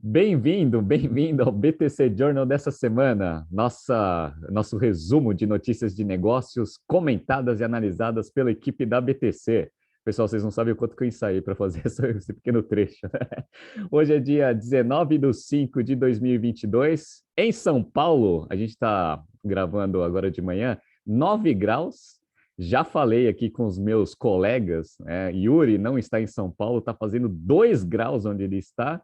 Bem-vindo ao BTC Journal dessa semana, nosso resumo de notícias de negócios comentadas e analisadas pela equipe da BTC. Pessoal, vocês não sabem o quanto que eu ensaiei para fazer esse pequeno trecho, né? Hoje é dia 19 de 5 de 2022, em São Paulo. A gente está gravando agora de manhã, 9 graus. Já falei aqui com os meus colegas, Yuri não está em São Paulo, está fazendo 2 graus onde ele está.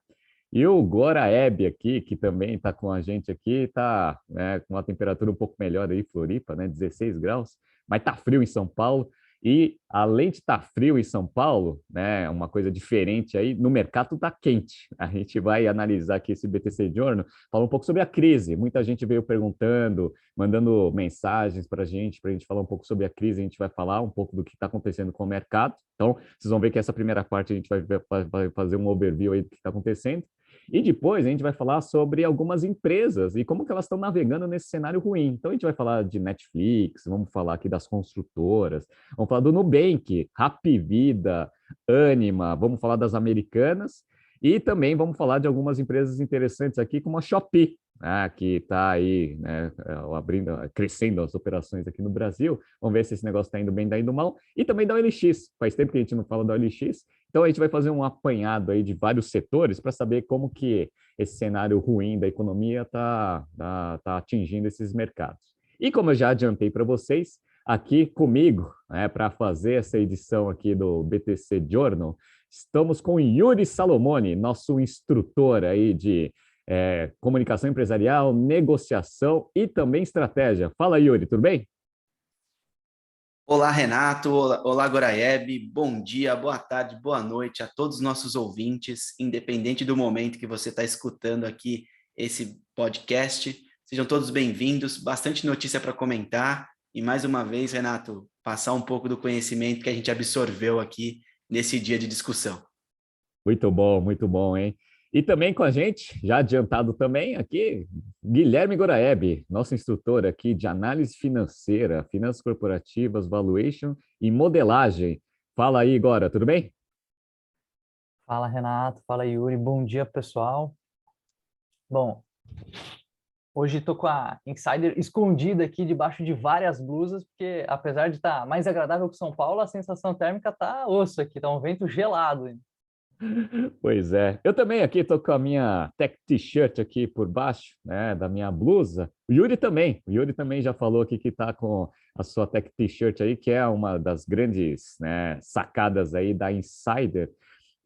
E o Goraeb aqui, que também está com a gente aqui, está, né, com uma temperatura um pouco melhor aí, Floripa, né, 16 graus, mas está frio em São Paulo. E além de estar frio em São Paulo, né, uma coisa diferente aí, no mercado está quente. A gente vai analisar aqui esse BTC Journal, falar um pouco sobre a crise. Muita gente veio perguntando, mandando mensagens para a gente falar um pouco sobre a crise. A gente vai falar um pouco do que está acontecendo com o mercado. Então, vocês vão ver que essa primeira parte a gente vai fazer um overview aí do que está acontecendo. E depois a gente vai falar sobre algumas empresas e como que elas estão navegando nesse cenário ruim. Então a gente vai falar de Netflix, vamos falar aqui das construtoras, vamos falar do Nubank, Hapvida, Anima, vamos falar das americanas e também vamos falar de algumas empresas interessantes aqui, como a Shopee, que está aí, né, crescendo as operações aqui no Brasil. Vamos ver se esse negócio está indo bem, está indo mal. E também da OLX. Faz tempo que a gente não fala da OLX. Então, a gente vai fazer um apanhado aí de vários setores para saber como que esse cenário ruim da economia tá atingindo esses mercados. E como eu já adiantei para vocês, aqui comigo, para fazer essa edição aqui do BTC Journal, estamos com Yuri Salomone, nosso instrutor aí de comunicação empresarial, negociação e também estratégia. Fala, Yuri, tudo bem? Olá, Renato. Olá, Goraeb. Bom dia, boa tarde, boa noite a todos os nossos ouvintes, independente do momento que você está escutando aqui esse podcast. Sejam todos bem-vindos. Bastante notícia para comentar. E mais uma vez, Renato, passar um pouco do conhecimento que a gente absorveu aqui nesse dia de discussão. Muito bom, hein? E também com a gente, já adiantado também aqui, Guilherme Goraeb, nosso instrutor aqui de análise financeira, finanças corporativas, valuation e modelagem. Fala aí, Gora, tudo bem? Fala, Renato. Fala, Yuri. Bom dia, pessoal. Bom, hoje estou com a Insider escondida aqui debaixo de várias blusas, porque apesar de estar mais agradável que São Paulo, a sensação térmica tá osso aqui, tá um vento gelado. Pois é. Eu também aqui estou com a minha tech t-shirt aqui por baixo, né, da minha blusa. O Yuri também. O Yuri também já falou aqui que está com a sua tech t-shirt aí, que é uma das grandes, né, sacadas aí da Insider,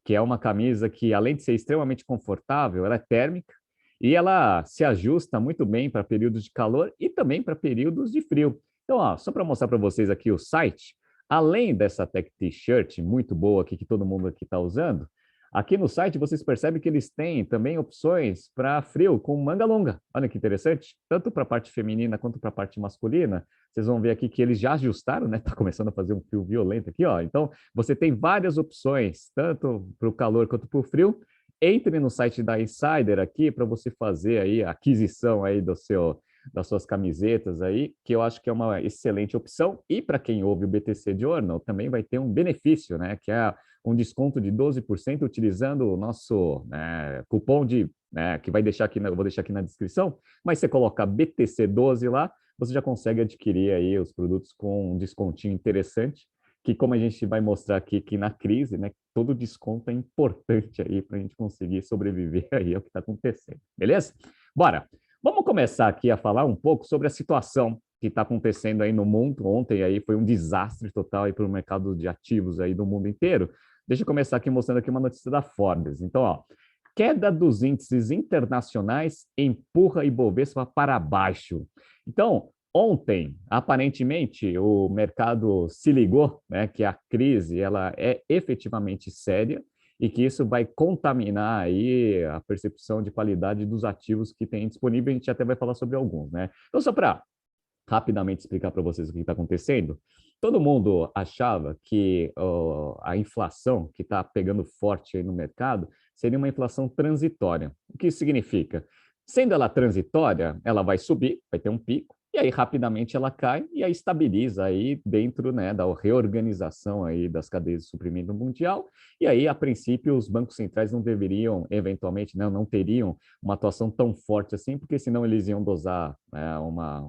que é uma camisa que, além de ser extremamente confortável, ela é térmica e ela se ajusta muito bem para períodos de calor e também para períodos de frio. Então, ó, só para mostrar para vocês aqui o site, além dessa tech t-shirt muito boa aqui que todo mundo aqui está usando, aqui no site vocês percebem que eles têm também opções para frio com manga longa. Olha que interessante, tanto para a parte feminina quanto para a parte masculina. Vocês vão ver aqui que eles já ajustaram, né? Tá começando a fazer um frio violento aqui, ó. Então, você tem várias opções, tanto para o calor quanto para o frio. Entre no site da Insider aqui para você fazer aí a aquisição aí das suas camisetas aí, que eu acho que é uma excelente opção. E para quem ouve o BTC Journal, também vai ter um benefício, né? Que é um desconto de 12% utilizando o nosso, né, cupom que vai deixar aqui, eu vou deixar aqui na descrição, mas você coloca BTC12 lá, você já consegue adquirir aí os produtos com um descontinho interessante, que como a gente vai mostrar aqui que na crise, né, todo desconto é importante aí para a gente conseguir sobreviver aí ao que está acontecendo, beleza? Bora! Vamos começar aqui a falar um pouco sobre a situação que está acontecendo aí no mundo. Ontem aí foi um desastre total aí para o mercado de ativos aí do mundo inteiro. Deixa eu começar aqui mostrando aqui uma notícia da Forbes. Então, ó, queda dos índices internacionais empurra Ibovespa para baixo. Então, ontem, aparentemente, o mercado se ligou, né, que a crise ela é efetivamente séria e que isso vai contaminar aí a percepção de qualidade dos ativos que tem disponível. A gente até vai falar sobre alguns, né? Então, só para rapidamente explicar para vocês o que está acontecendo. Todo mundo achava que a inflação que está pegando forte aí no mercado seria uma inflação transitória. O que isso significa? Sendo ela transitória, ela vai subir, vai ter um pico, e aí rapidamente ela cai e aí estabiliza aí dentro, né, da reorganização aí das cadeias de suprimento mundial, e aí, a princípio, os bancos centrais não deveriam, eventualmente, não teriam uma atuação tão forte assim, porque senão eles iam dosar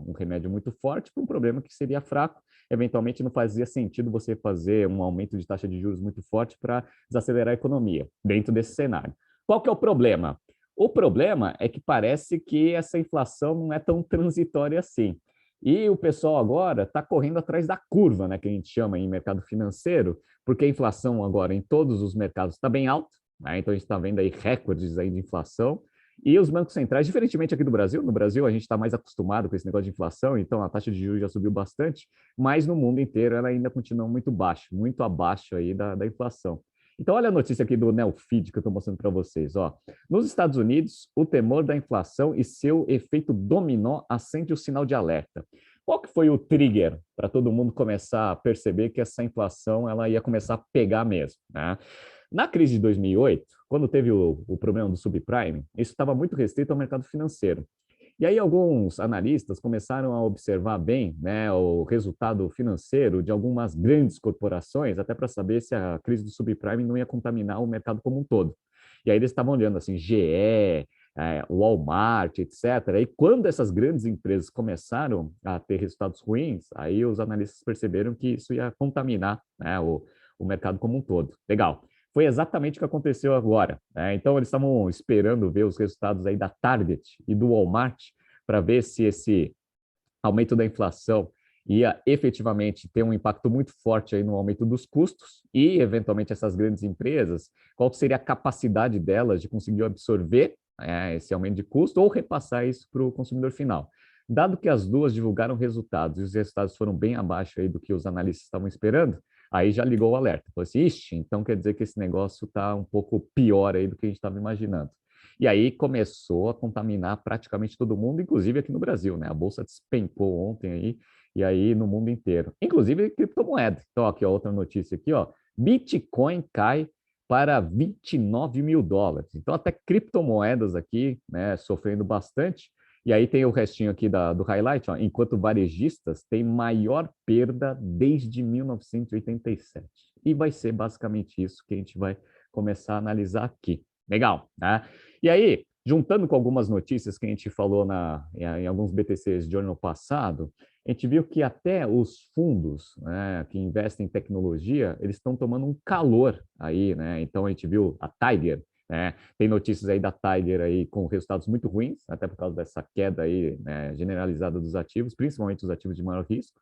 um remédio muito forte para um problema que seria fraco. Eventualmente, não fazia sentido você fazer um aumento de taxa de juros muito forte para desacelerar a economia, dentro desse cenário. Qual que é o problema? O problema é que parece que essa inflação não é tão transitória assim. E o pessoal agora está correndo atrás da curva, né, que a gente chama em mercado financeiro, porque a inflação agora em todos os mercados está bem alta, né? Então a gente está vendo aí recordes aí de inflação, e os bancos centrais, diferentemente aqui do Brasil, no Brasil a gente está mais acostumado com esse negócio de inflação, então a taxa de juros já subiu bastante, mas no mundo inteiro ela ainda continua muito baixa, muito abaixo aí da inflação. Então, olha a notícia aqui do Neofeed que eu estou mostrando para vocês. Ó. Nos Estados Unidos, o temor da inflação e seu efeito dominó acende o sinal de alerta. Qual que foi o trigger para todo mundo começar a perceber que essa inflação ela ia começar a pegar mesmo? Né? Na crise de 2008, quando teve o problema do subprime, isso estava muito restrito ao mercado financeiro. E aí alguns analistas começaram a observar bem, né, o resultado financeiro de algumas grandes corporações, até para saber se a crise do subprime não ia contaminar o mercado como um todo. E aí eles estavam olhando assim, GE, Walmart, etc. E quando essas grandes empresas começaram a ter resultados ruins, aí os analistas perceberam que isso ia contaminar, né, o mercado como um todo. Legal. Foi exatamente o que aconteceu agora. Né? Então, eles estavam esperando ver os resultados aí da Target e do Walmart para ver se esse aumento da inflação ia efetivamente ter um impacto muito forte aí no aumento dos custos e, eventualmente, essas grandes empresas, qual seria a capacidade delas de conseguir absorver esse aumento de custo ou repassar isso para o consumidor final. Dado que as duas divulgaram resultados e os resultados foram bem abaixo aí do que os analistas estavam esperando, aí já ligou o alerta. Falou assim, ixi, então quer dizer que esse negócio está um pouco pior aí do que a gente estava imaginando. E aí começou a contaminar praticamente todo mundo, inclusive aqui no Brasil, né? A bolsa despencou ontem aí, e aí no mundo inteiro. Inclusive criptomoeda. Então, aqui, ó, outra notícia aqui, ó. Bitcoin cai para 29 mil dólares. Então, até criptomoedas aqui, né, sofrendo bastante. E aí tem o restinho aqui do highlight, ó, enquanto varejistas têm maior perda desde 1987. E vai ser basicamente isso que a gente vai começar a analisar aqui. Legal, né? E aí, juntando com algumas notícias que a gente falou em alguns BTCs de ano passado, a gente viu que até os fundos, né, que investem em tecnologia, eles estão tomando um calor aí, né? Então a gente viu a Tiger, né? Tem notícias aí da Tiger aí com resultados muito ruins, até por causa dessa queda aí, né, generalizada dos ativos, principalmente os ativos de maior risco.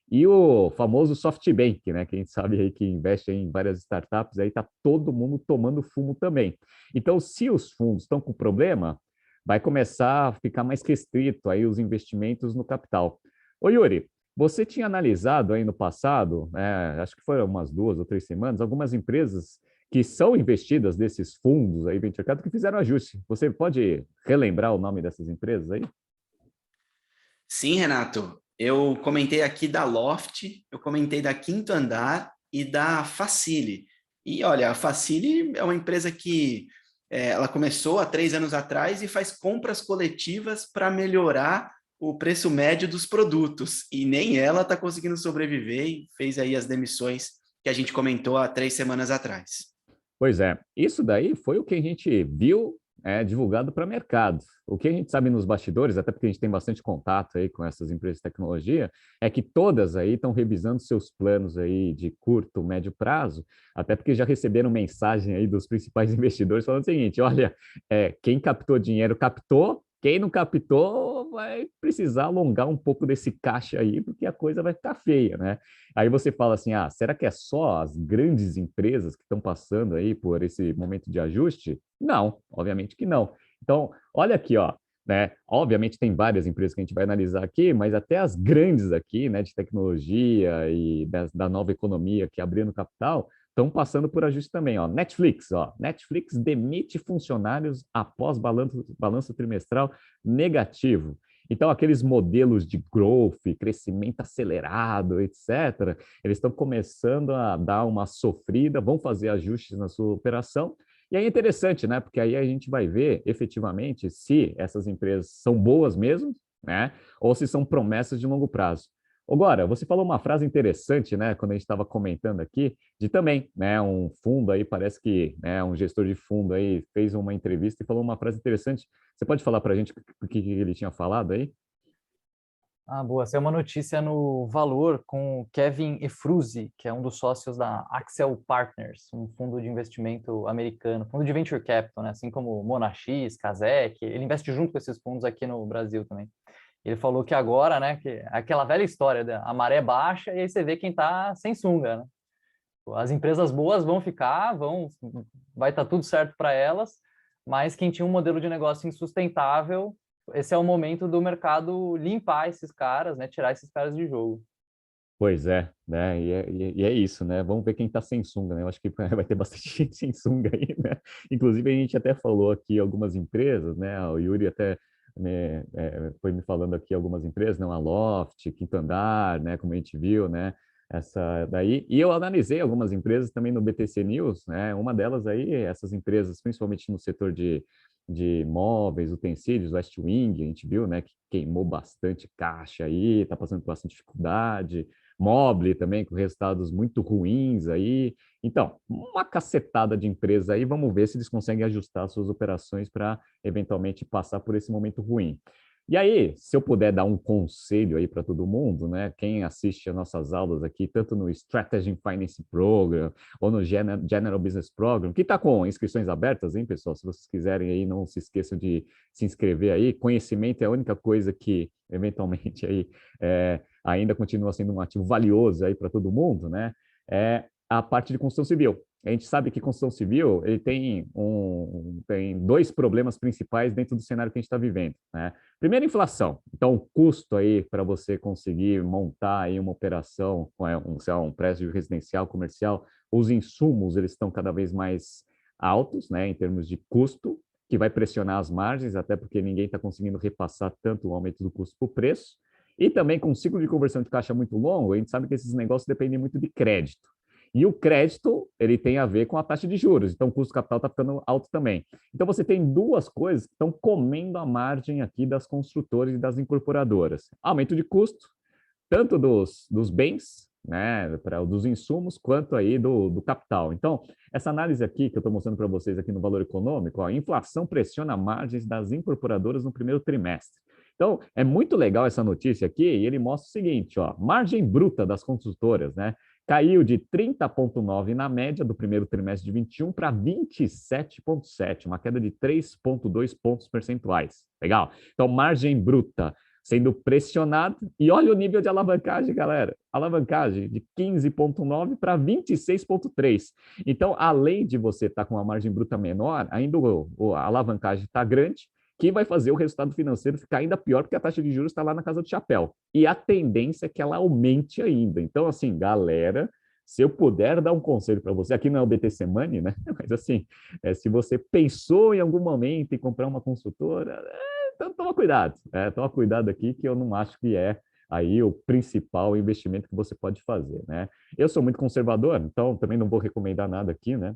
E o famoso SoftBank, né, que a gente sabe aí que investe em várias startups, aí está todo mundo tomando fumo também. Então, se os fundos estão com problema, vai começar a ficar mais restrito aí os investimentos no capital. Ô Yuri, você tinha analisado aí no passado, acho que foram umas 2 ou 3 semanas, algumas empresas que são investidas desses fundos aí, venture capital, que fizeram ajuste. Você pode relembrar o nome dessas empresas aí? Sim, Renato. Eu comentei aqui da Loft, eu comentei da Quinto Andar e da Facile. E olha, a Facile é uma empresa que ela começou há 3 anos atrás e faz compras coletivas para melhorar o preço médio dos produtos. E nem ela está conseguindo sobreviver e fez aí as demissões que a gente comentou há 3 semanas atrás. Pois é, isso daí foi o que a gente viu divulgado para mercado. O que a gente sabe nos bastidores, até porque a gente tem bastante contato aí com essas empresas de tecnologia, é que todas aí estão revisando seus planos aí de curto, médio prazo, até porque já receberam mensagem aí dos principais investidores falando o seguinte, olha, quem captou dinheiro captou, quem não captou vai precisar alongar um pouco desse caixa aí, porque a coisa vai ficar feia, né? Aí você fala assim, será que é só as grandes empresas que estão passando aí por esse momento de ajuste? Não, obviamente que não. Então, olha aqui, ó, né? Obviamente tem várias empresas que a gente vai analisar aqui, mas até as grandes aqui, né, de tecnologia e da nova economia que abrindo capital, estão passando por ajuste também, ó. Netflix, ó. Netflix demite funcionários após balanço trimestral negativo. Então, aqueles modelos de growth, crescimento acelerado, etc., eles estão começando a dar uma sofrida, vão fazer ajustes na sua operação. E aí é interessante, né? Porque aí a gente vai ver efetivamente se essas empresas são boas mesmo, né? Ou se são promessas de longo prazo. Agora, você falou uma frase interessante, né, quando a gente estava comentando aqui, de também, né, um fundo aí, parece que, né, um gestor de fundo aí fez uma entrevista e falou uma frase interessante. Você pode falar para a gente o que ele tinha falado aí? Ah, boa. Essa é uma notícia no Valor com o Kevin Efruzzi, que é um dos sócios da Axel Partners, um fundo de investimento americano, fundo de venture capital, né? Assim como Monax, Kazek, ele investe junto com esses fundos aqui no Brasil também. Ele falou que agora, né, que é aquela velha história a maré baixa e aí você vê quem está sem sunga, né? As empresas boas vão ficar, vai estar tudo certo para elas, mas quem tinha um modelo de negócio insustentável, esse é o momento do mercado limpar esses caras, né, tirar esses caras de jogo. Pois é, né? E é isso, né? Vamos ver quem está sem sunga, né? Eu acho que vai ter bastante gente sem sunga aí, né? Inclusive, a gente até falou aqui algumas empresas, né? O Yuri até foi me falando aqui algumas empresas, né? A Loft, Quinto Andar, né? Como a gente viu, né? Essa daí. E eu analisei algumas empresas também no BTC News, né? Uma delas aí, essas empresas, principalmente no setor de móveis, utensílios, West Wing, a gente viu, né? Que queimou bastante caixa aí, está passando por bastante dificuldade. Mobile também, com resultados muito ruins aí. Então, uma cacetada de empresas aí, vamos ver se eles conseguem ajustar suas operações para eventualmente passar por esse momento ruim. E aí, se eu puder dar um conselho aí para todo mundo, né? Quem assiste as nossas aulas aqui, tanto no Strategy Finance Program ou no General Business Program, que está com inscrições abertas, hein, pessoal? Se vocês quiserem aí, não se esqueçam de se inscrever aí. Conhecimento é a única coisa que, eventualmente, aí ainda continua sendo um ativo valioso aí para todo mundo, né? É a parte de construção civil. A gente sabe que construção civil ele tem dois problemas principais dentro do cenário que a gente está vivendo, né? Primeiro, inflação. Então, o custo aí para você conseguir montar aí uma operação, sei lá, um prédio residencial, comercial, os insumos eles estão cada vez mais altos, né, em termos de custo, que vai pressionar as margens, até porque ninguém está conseguindo repassar tanto o aumento do custo para o preço. E também com um ciclo de conversão de caixa muito longo, a gente sabe que esses negócios dependem muito de crédito. E o crédito, ele tem a ver com a taxa de juros, então o custo do capital está ficando alto também. Então você tem duas coisas que estão comendo a margem aqui das construtoras e das incorporadoras. Aumento de custo, tanto dos bens, né, dos insumos, quanto aí do capital. Então, essa análise aqui que eu estou mostrando para vocês aqui no Valor Econômico, ó, a inflação pressiona margens das incorporadoras no primeiro trimestre. Então, é muito legal essa notícia aqui, e ele mostra o seguinte, ó, margem bruta das construtoras, né, caiu de 30,9 na média do primeiro trimestre de 21 para 27,7, uma queda de 3,2 pontos percentuais. Legal? Então, margem bruta sendo pressionado, e olha o nível de alavancagem, galera. Alavancagem de 15,9 para 26,3. Então, além de você estar com uma margem bruta menor, ainda a alavancagem está grande, que vai fazer o resultado financeiro ficar ainda pior, porque a taxa de juros está lá na casa do chapéu. E a tendência é que ela aumente ainda. Então, assim, galera, se eu puder dar um conselho para você, aqui não é o BTC Money, né? Mas assim, se você pensou em algum momento em comprar uma consultora, então toma cuidado aqui, que eu não acho que é aí o principal investimento que você pode fazer, né? Eu sou muito conservador, então também não vou recomendar nada aqui, né?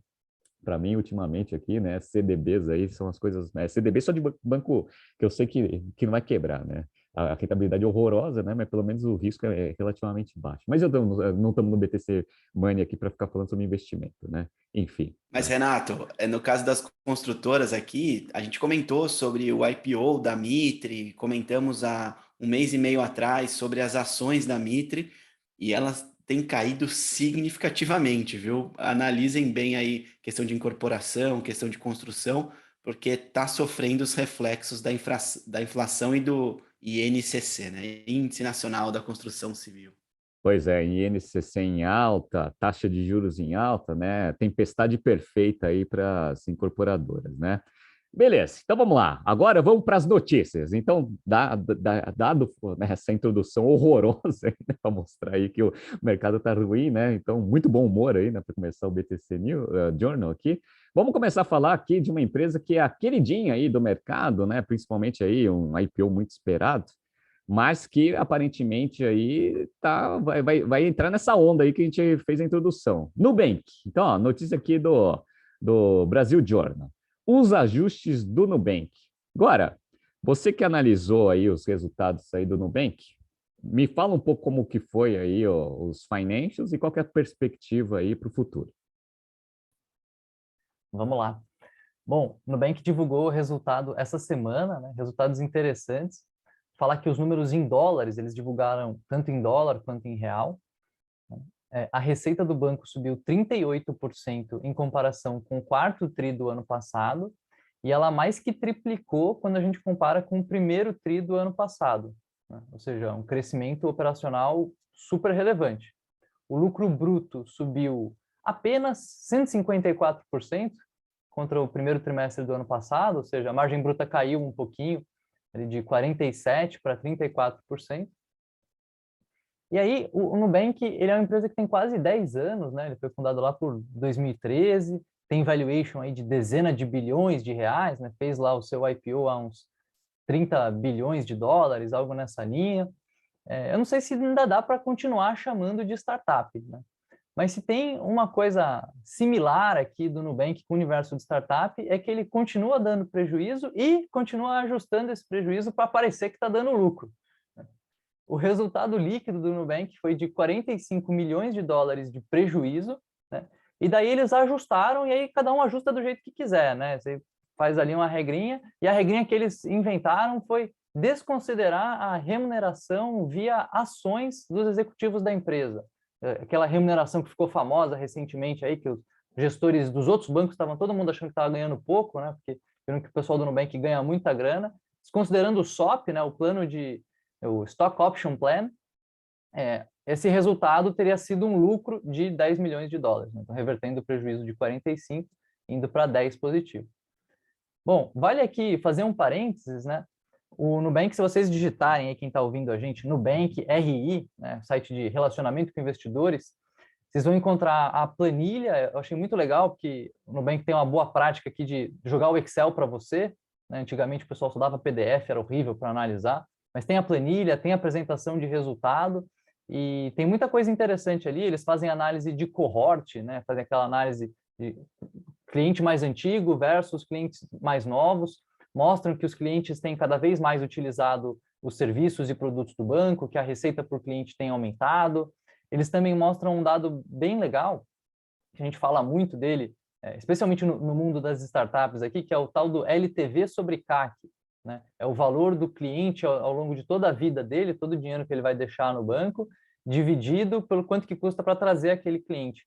Para mim, ultimamente aqui, né, CDBs aí são as coisas, né, CDB só de banco que eu sei que não vai quebrar, né? A rentabilidade é horrorosa, né? Mas pelo menos o risco é relativamente baixo. Mas não estamos no BTC Money aqui para ficar falando sobre investimento, né? Enfim. Mas, Renato, no caso das construtoras aqui, a gente comentou sobre o IPO da Mitre, comentamos há um mês e meio atrás sobre as ações da Mitre, e elas têm caído significativamente, viu? Analisem bem aí questão de incorporação, questão de construção, porque está sofrendo os reflexos da inflação e do INCC, né? Índice Nacional da Construção Civil. Pois é, INCC em alta, taxa de juros em alta, né? Tempestade perfeita aí para as incorporadoras, né? Beleza, então vamos lá. Agora vamos para as notícias. Então, dado né, essa introdução horrorosa né, para mostrar aí que o mercado está ruim, né? Então, muito bom humor aí né, para começar o BTC News, Journal aqui. Vamos começar a falar aqui de uma empresa que é a queridinha aí do mercado, né? Principalmente aí um IPO muito esperado, mas que aparentemente aí vai entrar nessa onda aí que a gente fez a introdução. Nubank. Então, ó, notícia aqui do Brasil Journal. Os ajustes do Nubank. Agora, Você que analisou aí os resultados aí do Nubank, me fala um pouco como que foi aí os financials e qual que é a perspectiva aí para o futuro. Vamos lá. Bom, o Nubank divulgou o resultado essa semana, né? Resultados interessantes. Falar que os números em dólares, eles divulgaram tanto em dólar quanto em real. A receita do banco subiu 38% em comparação com o quarto tri do ano passado, e ela mais que triplicou quando a gente compara com o primeiro tri do ano passado, né? Ou seja, um crescimento operacional super relevante. O lucro bruto subiu apenas 154% contra o primeiro trimestre do ano passado, ou seja, a margem bruta caiu um pouquinho, de 47% para 34%. E aí, o Nubank, ele é uma empresa que tem quase 10 anos, né? Ele foi fundado lá por 2013, tem valuation aí de dezenas de bilhões de reais, né? Fez lá o seu IPO a uns 30 bilhões de dólares, algo nessa linha. Eu não sei se ainda dá para continuar chamando de startup, né? Mas se tem uma coisa similar aqui do Nubank com o universo de startup, é que ele continua dando prejuízo e continua ajustando esse prejuízo para parecer que está dando lucro. O resultado líquido do Nubank foi de 45 milhões de dólares de prejuízo, né? E daí eles ajustaram, e aí cada um ajusta do jeito que quiser, né? Você faz ali uma regrinha, e a regrinha que eles inventaram foi desconsiderar a remuneração via ações dos executivos da empresa. Aquela remuneração que ficou famosa recentemente aí, que os gestores dos outros bancos estavam todo mundo achando que estava ganhando pouco, né? Porque viram que o pessoal do Nubank ganha muita grana. Desconsiderando o SOP, né? O Stock Option Plan, esse resultado teria sido um lucro de 10 milhões de dólares, né? Então, revertendo o prejuízo de 45, indo para 10 positivo. Bom, vale aqui fazer um parênteses, né? O Nubank, se vocês digitarem aí, quem está ouvindo a gente, Nubank RI, né, site de relacionamento com investidores, vocês vão encontrar a planilha. Eu achei muito legal, porque o Nubank tem uma boa prática aqui de jogar o Excel para você, né? Antigamente o pessoal só dava PDF, era horrível para analisar, mas tem a planilha, tem a apresentação de resultado, e tem muita coisa interessante ali. Eles fazem análise de cohort, né? Fazem aquela análise de cliente mais antigo versus clientes mais novos, mostram que os clientes têm cada vez mais utilizado os serviços e produtos do banco, que a receita por cliente tem aumentado. Eles também mostram um dado bem legal, que a gente fala muito dele, especialmente no mundo das startups aqui, que é o tal do LTV sobre CAC, né? É o valor do cliente ao longo de toda a vida dele, todo o dinheiro que ele vai deixar no banco, dividido pelo quanto que custa para trazer aquele cliente.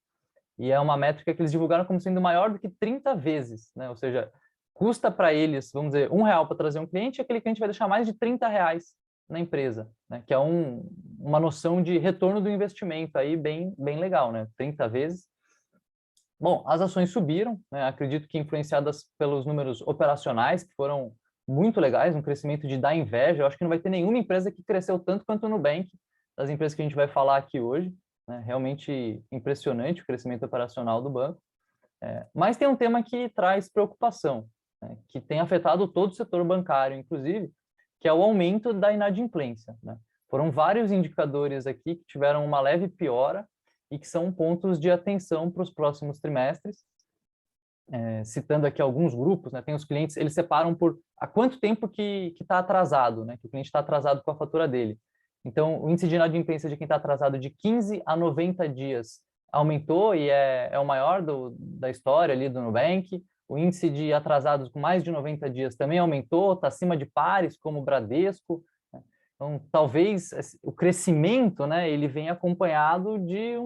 E é uma métrica que eles divulgaram como sendo maior do que 30 vezes, né? Ou seja, custa para eles, vamos dizer, R$1 para trazer um cliente, e aquele cliente vai deixar mais de R$30 na empresa, né? Que é uma noção de retorno do investimento aí bem legal, né? 30 vezes. Bom, as ações subiram, né? Acredito que influenciadas pelos números operacionais, que foram muito legais, um crescimento de dar inveja. Eu acho que não vai ter nenhuma empresa que cresceu tanto quanto o Nubank, das empresas que a gente vai falar aqui hoje, né? Realmente impressionante o crescimento operacional do banco. Mas tem um tema que traz preocupação, né? Que tem afetado todo o setor bancário, inclusive, que é o aumento da inadimplência, né? Foram vários indicadores aqui que tiveram uma leve piora e que são pontos de atenção para os próximos trimestres. Citando aqui alguns grupos, né? Tem os clientes, eles separam por há quanto tempo que está atrasado, né? Que o cliente está atrasado com a fatura dele. Então, o índice de inadimplência de quem está atrasado de 15 a 90 dias aumentou e é o maior da história ali do Nubank. O índice de atrasados com mais de 90 dias também aumentou, está acima de pares como o Bradesco, né? Então, talvez o crescimento, né, ele venha acompanhado de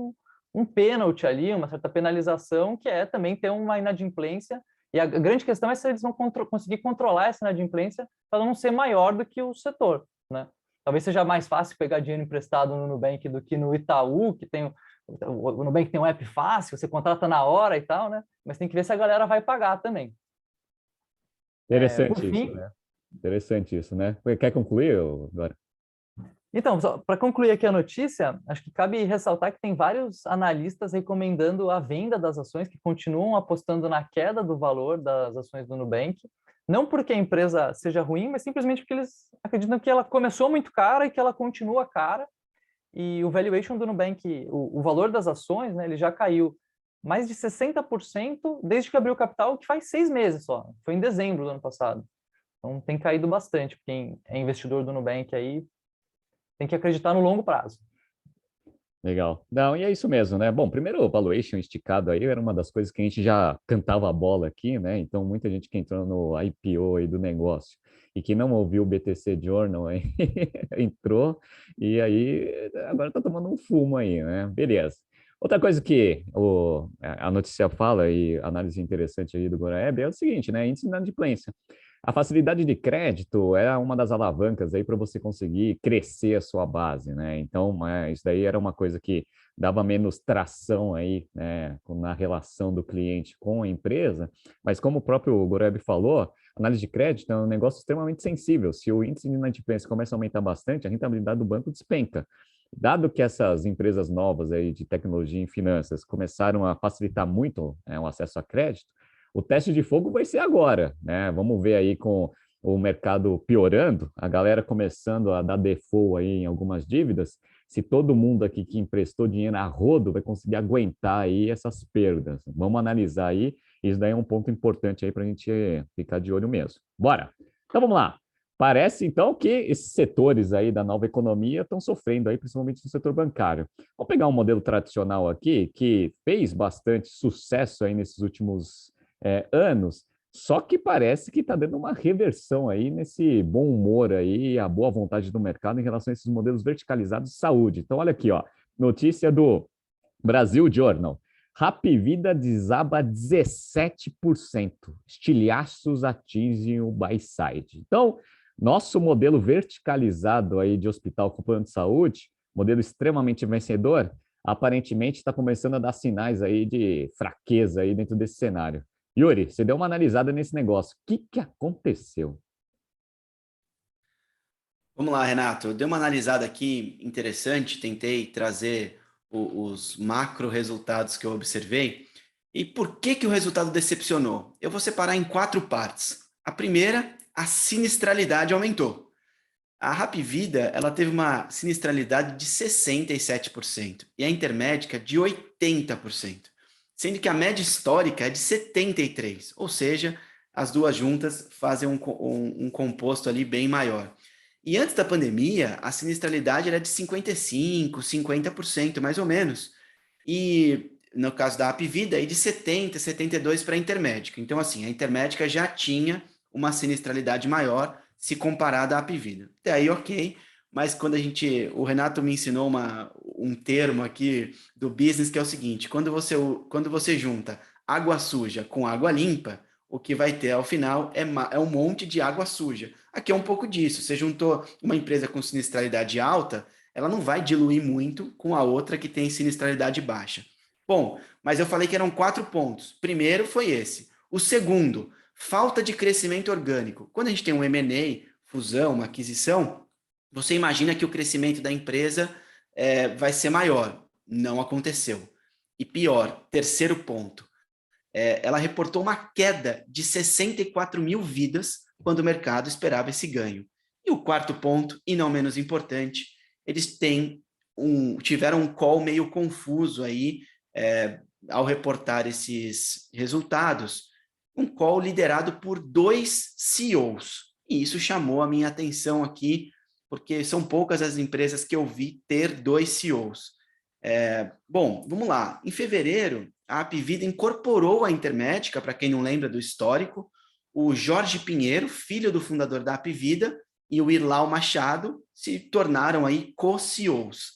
um pênalti ali, uma certa penalização, que é também ter uma inadimplência. E a grande questão é se eles vão conseguir controlar essa inadimplência para não ser maior do que o setor, né? Talvez seja mais fácil pegar dinheiro emprestado no Nubank do que no Itaú, que tem o Nubank tem um app fácil, você contrata na hora e tal, né? Mas tem que ver se a galera vai pagar também. Interessante isso, né? Interessante isso, né? Quer concluir agora? Então, para concluir aqui a notícia, acho que cabe ressaltar que tem vários analistas recomendando a venda das ações, que continuam apostando na queda do valor das ações do Nubank, não porque a empresa seja ruim, mas simplesmente porque eles acreditam que ela começou muito cara e que ela continua cara, e o valuation do Nubank, o valor das ações, né, ele já caiu mais de 60% desde que abriu o capital, que faz 6 meses só, foi em dezembro do ano passado. Então tem caído bastante. Quem é investidor do Nubank aí tem que acreditar no longo prazo. Legal. Não, e é isso mesmo, né? Bom, primeiro o valuation esticado aí era uma das coisas que a gente já cantava a bola aqui, né? Então, muita gente que entrou no IPO aí do negócio e que não ouviu o BTC Journal aí, entrou e aí agora tá tomando um fumo aí, né? Beleza. Outra coisa que a notícia fala e análise interessante aí do Goraeb é o seguinte, né? Índice de inadimplência. A facilidade de crédito é uma das alavancas aí para você conseguir crescer a sua base, né? Então, isso daí era uma coisa que dava menos tração aí, né, na relação do cliente com a empresa, mas como o próprio Goreb falou, análise de crédito é um negócio extremamente sensível. Se o índice de inadimplência começa a aumentar bastante, a rentabilidade do banco despenca. Dado que essas empresas novas aí de tecnologia e finanças começaram a facilitar muito, o acesso a crédito, o teste de fogo vai ser agora, né? Vamos ver aí com o mercado piorando, a galera começando a dar default aí em algumas dívidas, se todo mundo aqui que emprestou dinheiro a rodo vai conseguir aguentar aí essas perdas. Vamos analisar aí, isso daí é um ponto importante aí para a gente ficar de olho mesmo. Bora! Então vamos lá. Parece, então, que esses setores aí da nova economia estão sofrendo aí, principalmente no setor bancário. Vamos pegar um modelo tradicional aqui, que fez bastante sucesso aí nesses últimos anos, só que parece que está dando uma reversão aí nesse bom humor aí, a boa vontade do mercado em relação a esses modelos verticalizados de saúde. Então, olha aqui, ó, notícia do Brasil Journal. Hapvida desaba 17%. Estilhaços atingem o buy side. Então, nosso modelo verticalizado aí de hospital com plano de saúde, modelo extremamente vencedor, aparentemente está começando a dar sinais aí de fraqueza aí dentro desse cenário. Yuri, você deu uma analisada nesse negócio. O que aconteceu? Vamos lá, Renato. Eu dei uma analisada aqui interessante, tentei trazer os macro resultados que eu observei. E por que o resultado decepcionou? Eu vou separar em 4 partes. A primeira, a sinistralidade aumentou. A Hapvida, ela teve uma sinistralidade de 67% e a intermédica de 80%, sendo que a média histórica é de 73%, ou seja, as duas juntas fazem um composto ali bem maior. E antes da pandemia, a sinistralidade era de 55%, 50%, mais ou menos. E no caso da Hapvida, aí de 70%, 72% para a intermédica. Então, assim, a intermédica já tinha uma sinistralidade maior se comparada à Hapvida. Até aí, ok, mas o Renato me ensinou um termo aqui do business que é o seguinte, quando você junta água suja com água limpa, o que vai ter ao final é um monte de água suja. Aqui é um pouco disso, você juntou uma empresa com sinistralidade alta, ela não vai diluir muito com a outra que tem sinistralidade baixa. Bom, mas eu falei que eram 4 pontos. Primeiro foi esse. O segundo, falta de crescimento orgânico. Quando a gente tem um M&A, fusão, uma aquisição, você imagina que o crescimento da empresa vai ser maior. Não aconteceu. E pior, terceiro ponto, ela reportou uma queda de 64 mil vidas quando o mercado esperava esse ganho. E o quarto ponto, e não menos importante, eles tiveram um call meio confuso aí ao reportar esses resultados, um call liderado por 2 CEOs. E isso chamou a minha atenção aqui, porque são poucas as empresas que eu vi ter 2 CEOs. Bom, vamos lá. Em fevereiro, a Hapvida incorporou a Intermédica, para quem não lembra do histórico, o Jorge Pinheiro, filho do fundador da Hapvida, e o Irlau Machado se tornaram aí co-CEOs.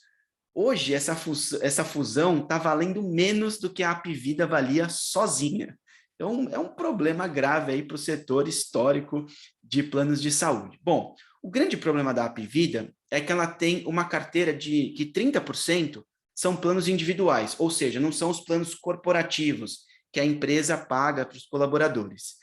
Hoje, essa fusão está valendo menos do que a Hapvida valia sozinha. Então, é um problema grave aí para o setor histórico de planos de saúde. Bom, o grande problema da Hapvida é que ela tem uma carteira que 30% são planos individuais, ou seja, não são os planos corporativos que a empresa paga para os colaboradores.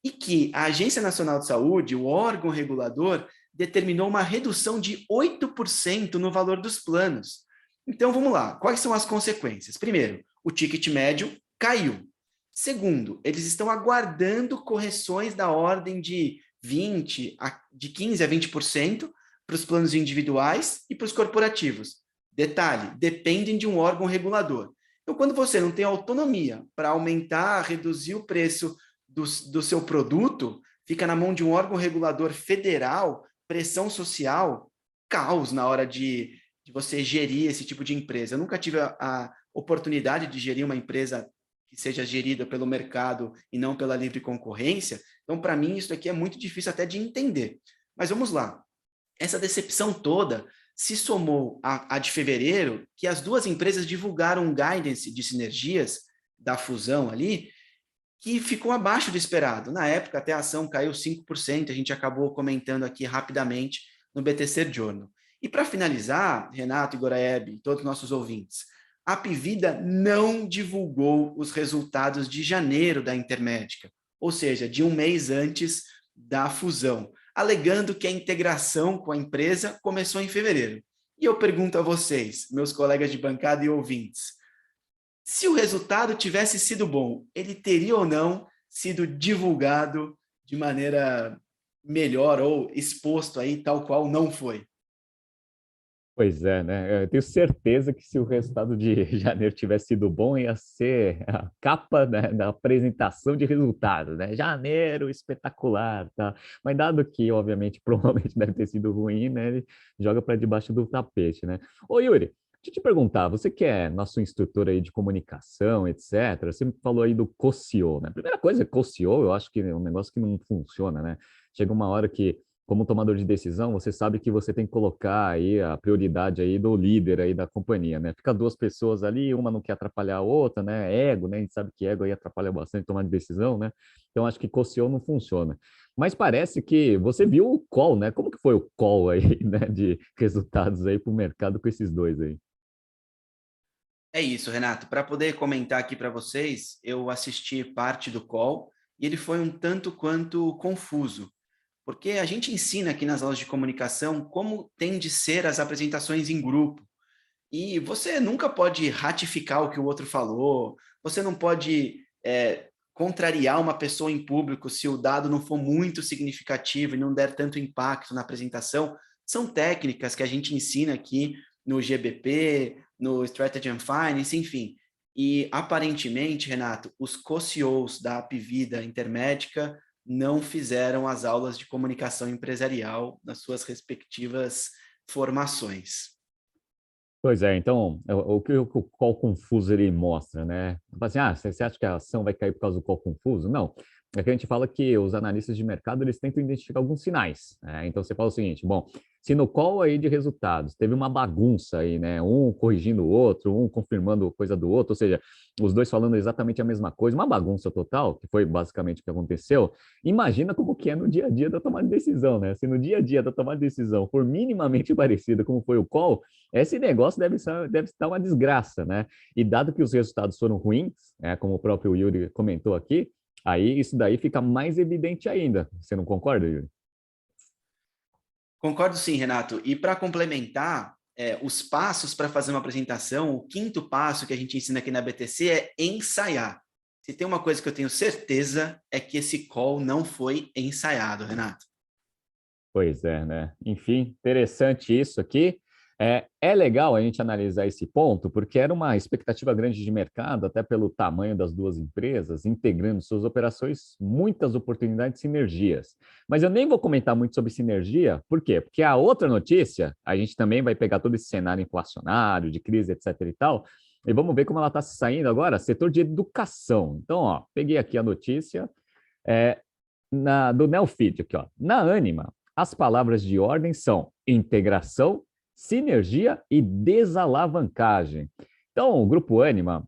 E que a Agência Nacional de Saúde, o órgão regulador, determinou uma redução de 8% no valor dos planos. Então, vamos lá. Quais são as consequências? Primeiro, o ticket médio caiu. Segundo, eles estão aguardando correções da ordem de 15% a 20% para os planos individuais e para os corporativos. Detalhe, dependem de um órgão regulador. Então, quando você não tem autonomia para aumentar, reduzir o preço do seu produto, fica na mão de um órgão regulador federal, pressão social, caos na hora de você gerir esse tipo de empresa. Eu nunca tive a oportunidade de gerir uma empresa que seja gerida pelo mercado e não pela livre concorrência. Então, para mim, isso aqui é muito difícil até de entender. Mas vamos lá. Essa decepção toda se somou à de fevereiro, que as duas empresas divulgaram um guidance de sinergias da fusão ali, que ficou abaixo do esperado. Na época, até a ação caiu 5%, a gente acabou comentando aqui rapidamente no BTC Journal. E para finalizar, Renato e Goraeb e todos os nossos ouvintes, a Apvida não divulgou os resultados de janeiro da Intermédica, ou seja, de um mês antes da fusão, alegando que a integração com a empresa começou em fevereiro. E eu pergunto a vocês, meus colegas de bancada e ouvintes, se o resultado tivesse sido bom, ele teria ou não sido divulgado de maneira melhor ou exposto aí tal qual não foi? Pois é, né? Eu tenho certeza que se o resultado de janeiro tivesse sido bom, ia ser a capa, né, da apresentação de resultados, né? Janeiro espetacular, tá? Mas dado que, obviamente, provavelmente deve ter sido ruim, né? Ele joga para debaixo do tapete, né? Ô, Yuri, deixa eu te perguntar, você que é nosso instrutor aí de comunicação, etc., você me falou aí do COCIO, né? Primeira coisa, COCIO, eu acho que é um negócio que não funciona, né? Chega uma hora que como tomador de decisão, você sabe que você tem que colocar aí a prioridade aí do líder aí da companhia, né? Fica duas pessoas ali, uma não quer atrapalhar a outra, né? Ego, né? A gente sabe que ego aí atrapalha bastante tomar de decisão, né? Então acho que COCIO não funciona. Mas parece que você viu o call, né? Como que foi o call aí, né? De resultados aí para o mercado com esses dois aí? É isso, Renato. Para poder comentar aqui para vocês, eu assisti parte do call e ele foi um tanto quanto confuso, porque a gente ensina aqui nas aulas de comunicação como tem de ser as apresentações em grupo. E você nunca pode ratificar o que o outro falou, você não pode contrariar uma pessoa em público se o dado não for muito significativo e não der tanto impacto na apresentação. São técnicas que a gente ensina aqui no GBP, no Strategy and Finance, enfim. E aparentemente, Renato, os co-CEOs da Apvida Intermédica não fizeram as aulas de comunicação empresarial nas suas respectivas formações. Pois é, então, o que o call confuso ele mostra, né? Fala assim, você acha que a ação vai cair por causa do call confuso? Não. É que a gente fala que os analistas de mercado, eles tentam identificar alguns sinais, né? Então, você fala o seguinte, bom, se no call aí de resultados teve uma bagunça aí, né? Um corrigindo o outro, um confirmando coisa do outro, ou seja, os dois falando exatamente a mesma coisa, uma bagunça total, que foi basicamente o que aconteceu, imagina como que é no dia a dia da tomada de decisão, né? Se no dia a dia da tomada de decisão for minimamente parecido como foi o call, esse negócio deve estar uma desgraça, né? E dado que os resultados foram ruins, né, como o próprio Yuri comentou aqui, aí isso daí fica mais evidente ainda. Você não concorda, Yuri? Concordo sim, Renato. E para complementar, os passos para fazer uma apresentação, o quinto passo que a gente ensina aqui na BTC é ensaiar. Se tem uma coisa que eu tenho certeza é que esse call não foi ensaiado, Renato. Pois é, né? Enfim, interessante isso aqui. É legal a gente analisar esse ponto, porque era uma expectativa grande de mercado, até pelo tamanho das duas empresas, integrando suas operações, muitas oportunidades de sinergias. Mas eu nem vou comentar muito sobre sinergia, por quê? Porque a outra notícia, a gente também vai pegar todo esse cenário inflacionário, de crise, etc. e tal, e vamos ver como ela está se saindo agora, setor de educação. Então, ó, peguei aqui a notícia do Neofeed, aqui, ó. Na Anima, as palavras de ordem são integração, sinergia e desalavancagem. Então, o Grupo Anima,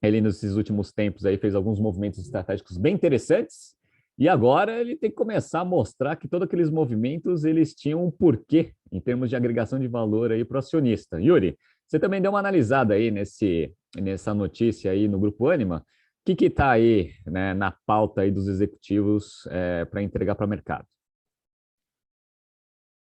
ele nesses últimos tempos aí fez alguns movimentos estratégicos bem interessantes e agora ele tem que começar a mostrar que todos aqueles movimentos eles tinham um porquê em termos de agregação de valor aí para o acionista. Yuri, você também deu uma analisada aí nessa notícia aí no Grupo Anima. O que está aí, né, na pauta aí dos executivos para entregar para o mercado?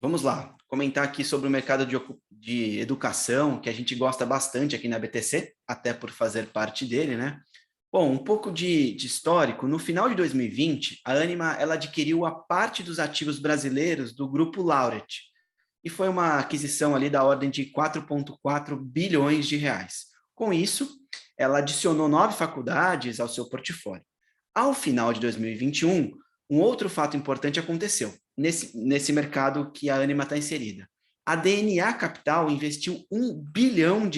Vamos lá, comentar aqui sobre o mercado de educação, que a gente gosta bastante aqui na BTC, até por fazer parte dele, né? Bom, um pouco de histórico. No final de 2020, a Anima ela adquiriu a parte dos ativos brasileiros do Grupo Laureate, e foi uma aquisição ali da ordem de 4,4 bilhões de reais. Com isso, ela adicionou 9 faculdades ao seu portfólio. Ao final de 2021, um outro fato importante aconteceu nesse mercado que a Ânima está inserida. A DNA Capital investiu R$ 1 bilhão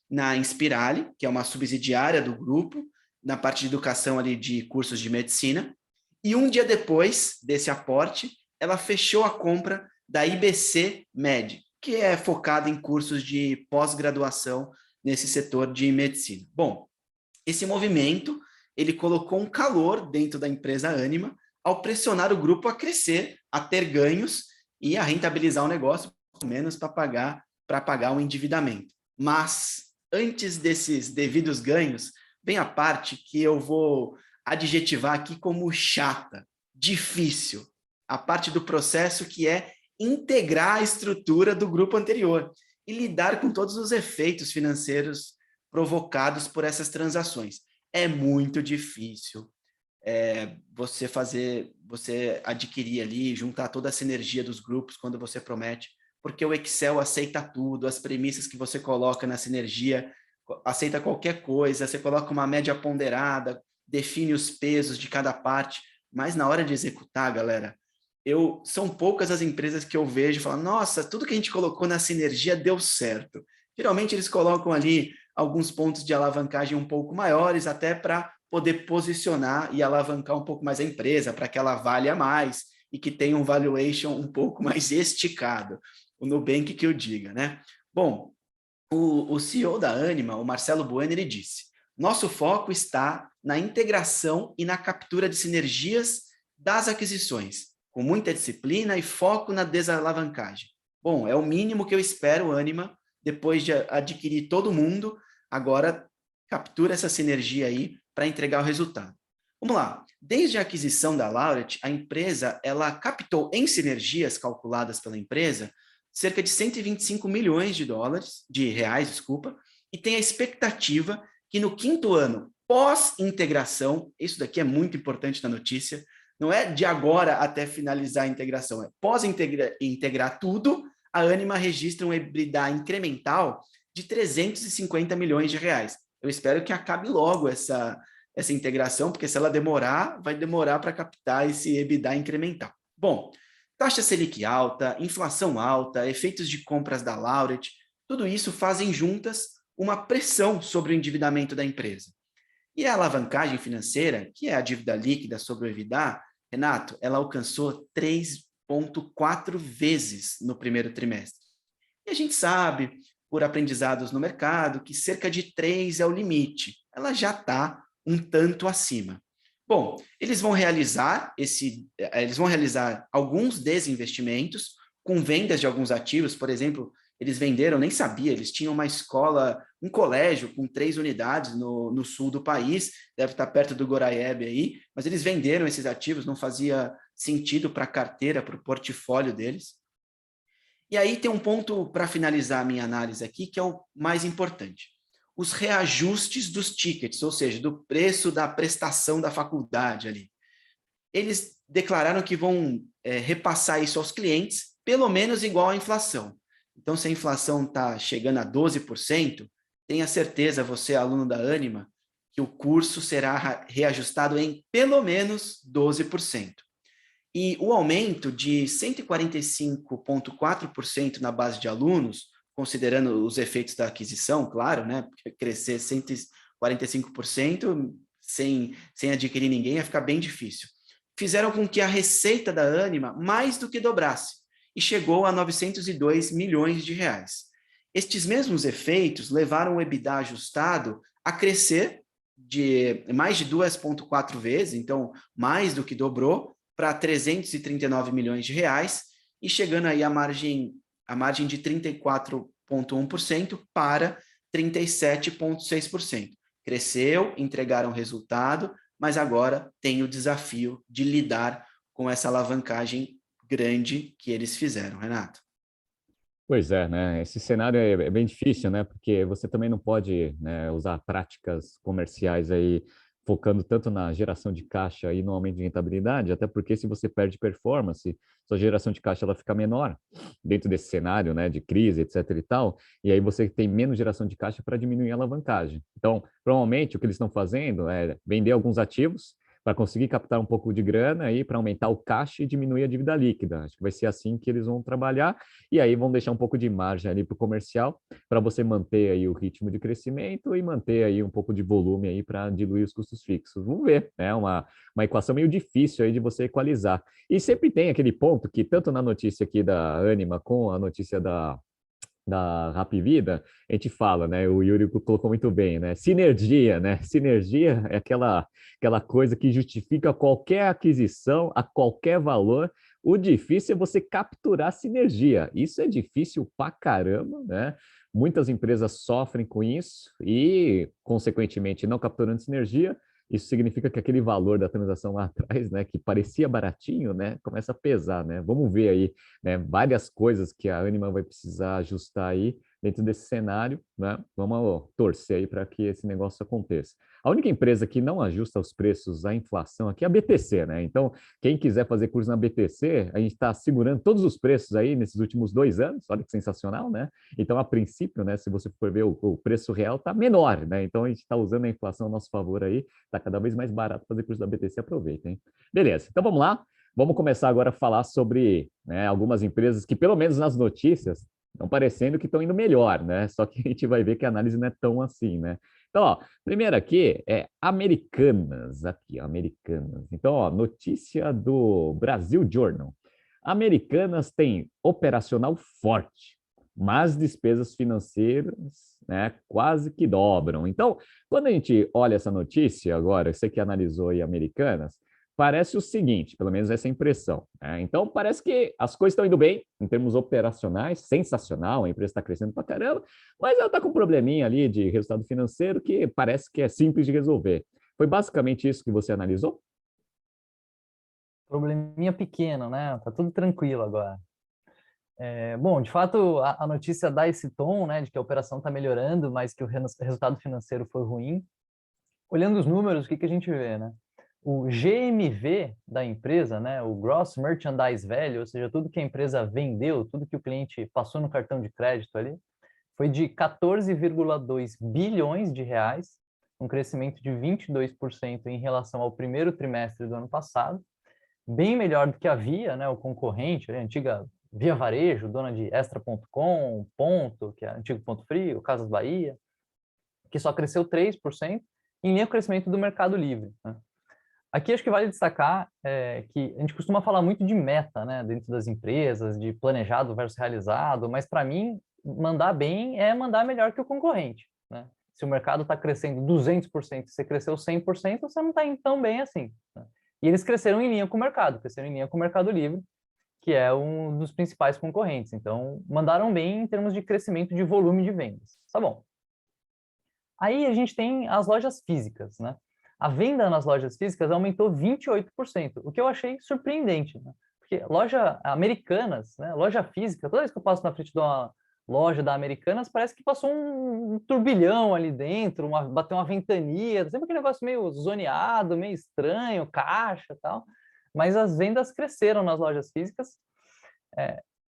na Inspirali, que é uma subsidiária do grupo, na parte de educação ali de cursos de medicina, e um dia depois desse aporte, ela fechou a compra da IBC Med, que é focada em cursos de pós-graduação nesse setor de medicina. Bom, esse movimento, ele colocou um calor dentro da empresa Ânima ao pressionar o grupo a crescer, a ter ganhos e a rentabilizar o negócio, pelo menos para pagar o endividamento. Mas, antes desses devidos ganhos, vem a parte que eu vou adjetivar aqui como chata, difícil, a parte do processo que é integrar a estrutura do grupo anterior e lidar com todos os efeitos financeiros provocados por essas transações. É muito difícil você adquirir ali, juntar toda a sinergia dos grupos quando você promete, porque o Excel aceita tudo, as premissas que você coloca na sinergia, aceita qualquer coisa, você coloca uma média ponderada, define os pesos de cada parte, mas na hora de executar, galera, são poucas as empresas que eu vejo e falam, nossa, tudo que a gente colocou na sinergia deu certo. Geralmente eles colocam ali alguns pontos de alavancagem um pouco maiores, até para poder posicionar e alavancar um pouco mais a empresa, para que ela valha mais e que tenha um valuation um pouco mais esticado. O Nubank que eu diga, né? Bom, o CEO da Ânima, o Marcelo Bueno, ele disse, nosso foco está na integração e na captura de sinergias das aquisições, com muita disciplina e foco na desalavancagem. Bom, é o mínimo que eu espero, Ânima, depois de adquirir todo mundo, agora captura essa sinergia aí para entregar o resultado. Vamos lá. Desde a aquisição da Laureate, a empresa ela captou em sinergias calculadas pela empresa cerca de 125 milhões de reais, e tem a expectativa que no 5º ano pós-integração, isso daqui é muito importante na notícia, não é de agora até finalizar a integração, é pós-integrar tudo, a Ânima registra um EBITDA incremental de 350 milhões de reais. Eu espero que acabe logo essa integração, porque se ela demorar, vai demorar para captar esse EBITDA incremental. Bom, taxa Selic alta, inflação alta, efeitos de compras da Laureate, tudo isso fazem juntas uma pressão sobre o endividamento da empresa. E a alavancagem financeira, que é a dívida líquida sobre o EBITDA, Renato, ela alcançou 3,4 vezes no primeiro trimestre. E a gente sabe, por aprendizados no mercado, que cerca de 3 é o limite. Ela já está um tanto acima. Bom, eles vão realizar alguns desinvestimentos com vendas de alguns ativos, por exemplo, eles venderam, nem sabia, eles tinham uma escola, um colégio com 3 unidades no sul do país, deve estar perto do Goraiebe aí, mas eles venderam esses ativos, não fazia sentido para a carteira, para o portfólio deles. E aí tem um ponto para finalizar a minha análise aqui, que é o mais importante. Os reajustes dos tickets, ou seja, do preço da prestação da faculdade ali. Eles declararam que vão repassar isso aos clientes, pelo menos igual à inflação. Então, se a inflação está chegando a 12%, tenha certeza, você, aluno da Ânima, que o curso será reajustado em pelo menos 12%. E o aumento de 145,4% na base de alunos, considerando os efeitos da aquisição, claro, né? Porque crescer 145% sem adquirir ninguém ia ficar bem difícil. Fizeram com que a receita da Ânima mais do que dobrasse e chegou a 902 milhões de reais. Estes mesmos efeitos levaram o EBITDA ajustado a crescer de mais de 2,4 vezes, então mais do que dobrou, para 339 milhões de reais e chegando aí a margem de 34,1% para 37,6%. Cresceu, entregaram resultado, mas agora tem o desafio de lidar com essa alavancagem grande que eles fizeram, Renato. Pois é, né? Esse cenário é bem difícil, né? Porque você também não pode, né, usar práticas comerciais aí focando tanto na geração de caixa e no aumento de rentabilidade, até porque se você perde performance, sua geração de caixa ela fica menor dentro desse cenário, né, de crise, etc e tal, e aí você tem menos geração de caixa para diminuir a alavancagem. Então, provavelmente o que eles estão fazendo é vender alguns ativos para conseguir captar um pouco de grana aí para aumentar o caixa e diminuir a dívida líquida. Acho que vai ser assim que eles vão trabalhar e aí vão deixar um pouco de margem ali para o comercial para você manter aí o ritmo de crescimento e manter aí um pouco de volume aí para diluir os custos fixos. Vamos ver, né? Uma equação meio difícil aí de você equalizar. E sempre tem aquele ponto que tanto na notícia aqui da Anima com a notícia da Rap Vida, a gente fala, né? O Yuri colocou muito bem, né? Sinergia, né? Sinergia é aquela coisa que justifica qualquer aquisição a qualquer valor. O difícil é você capturar sinergia. Isso é difícil pra caramba, né? Muitas empresas sofrem com isso e, consequentemente, não capturando sinergia, isso significa que aquele valor da transação lá atrás, né, que parecia baratinho, né, começa a pesar, né? Vamos ver aí, né, várias coisas que a Anima vai precisar ajustar aí dentro desse cenário, né? Vamos torcer aí para que esse negócio aconteça. A única empresa que não ajusta os preços à inflação aqui é a BTC, né? Então, quem quiser fazer curso na BTC, a gente está segurando todos os preços aí nesses últimos 2 anos, olha que sensacional, né? Então, a princípio, né, se você for ver o preço real, está menor, né? Então, a gente está usando a inflação a nosso favor aí, está cada vez mais barato fazer curso da BTC, aproveita, hein? Beleza, então vamos lá. Vamos começar agora a falar sobre, né, algumas empresas que, pelo menos nas notícias, estão parecendo que estão indo melhor, né? Só que a gente vai ver que a análise não é tão assim, né? Então, ó, primeiro aqui é Americanas, aqui, ó, Americanas. Então, ó, notícia do Brasil Journal. Americanas tem operacional forte, mas despesas financeiras, né, quase que dobram. Então, quando a gente olha essa notícia agora, você que analisou aí Americanas, parece o seguinte, pelo menos essa impressão, né? Então, parece que as coisas estão indo bem em termos operacionais, sensacional, a empresa está crescendo para caramba, mas ela está com um probleminha ali de resultado financeiro que parece que é simples de resolver. Foi basicamente isso que você analisou? Probleminha pequeno, né? Tá tudo tranquilo agora. Bom, de fato, a notícia dá esse tom, né, de que a operação está melhorando, mas que o resultado financeiro foi ruim. Olhando os números, o que que a gente vê, né? O GMV da empresa, né, o Gross Merchandise Value, ou seja, tudo que a empresa vendeu, tudo que o cliente passou no cartão de crédito ali, foi de 14,2 bilhões de reais, um crescimento de 22% em relação ao primeiro trimestre do ano passado, bem melhor do que a Via, né, o concorrente, a antiga Via Varejo, dona de Extra.com, Ponto, que é antigo Ponto Frio, Casas Bahia, que só cresceu 3%, em linha com o crescimento do Mercado Livre, né? Aqui acho que vale destacar que a gente costuma falar muito de meta, né, dentro das empresas, de planejado versus realizado, mas para mim, mandar bem é mandar melhor que o concorrente, né? Se o mercado está crescendo 200% e você cresceu 100%, você não está indo tão bem assim, né? E eles cresceram em linha com o mercado, cresceram em linha com o Mercado Livre, que é um dos principais concorrentes. Então, mandaram bem em termos de crescimento de volume de vendas. Tá bom. Aí a gente tem as lojas físicas, né? A venda nas lojas físicas aumentou 28%, o que eu achei surpreendente, né? Porque loja Americanas, né? Loja física, toda vez que eu passo na frente de uma loja da Americanas, parece que passou um turbilhão ali dentro, bateu uma ventania, sempre aquele negócio meio zoneado, meio estranho, caixa e tal. Mas as vendas cresceram nas lojas físicas.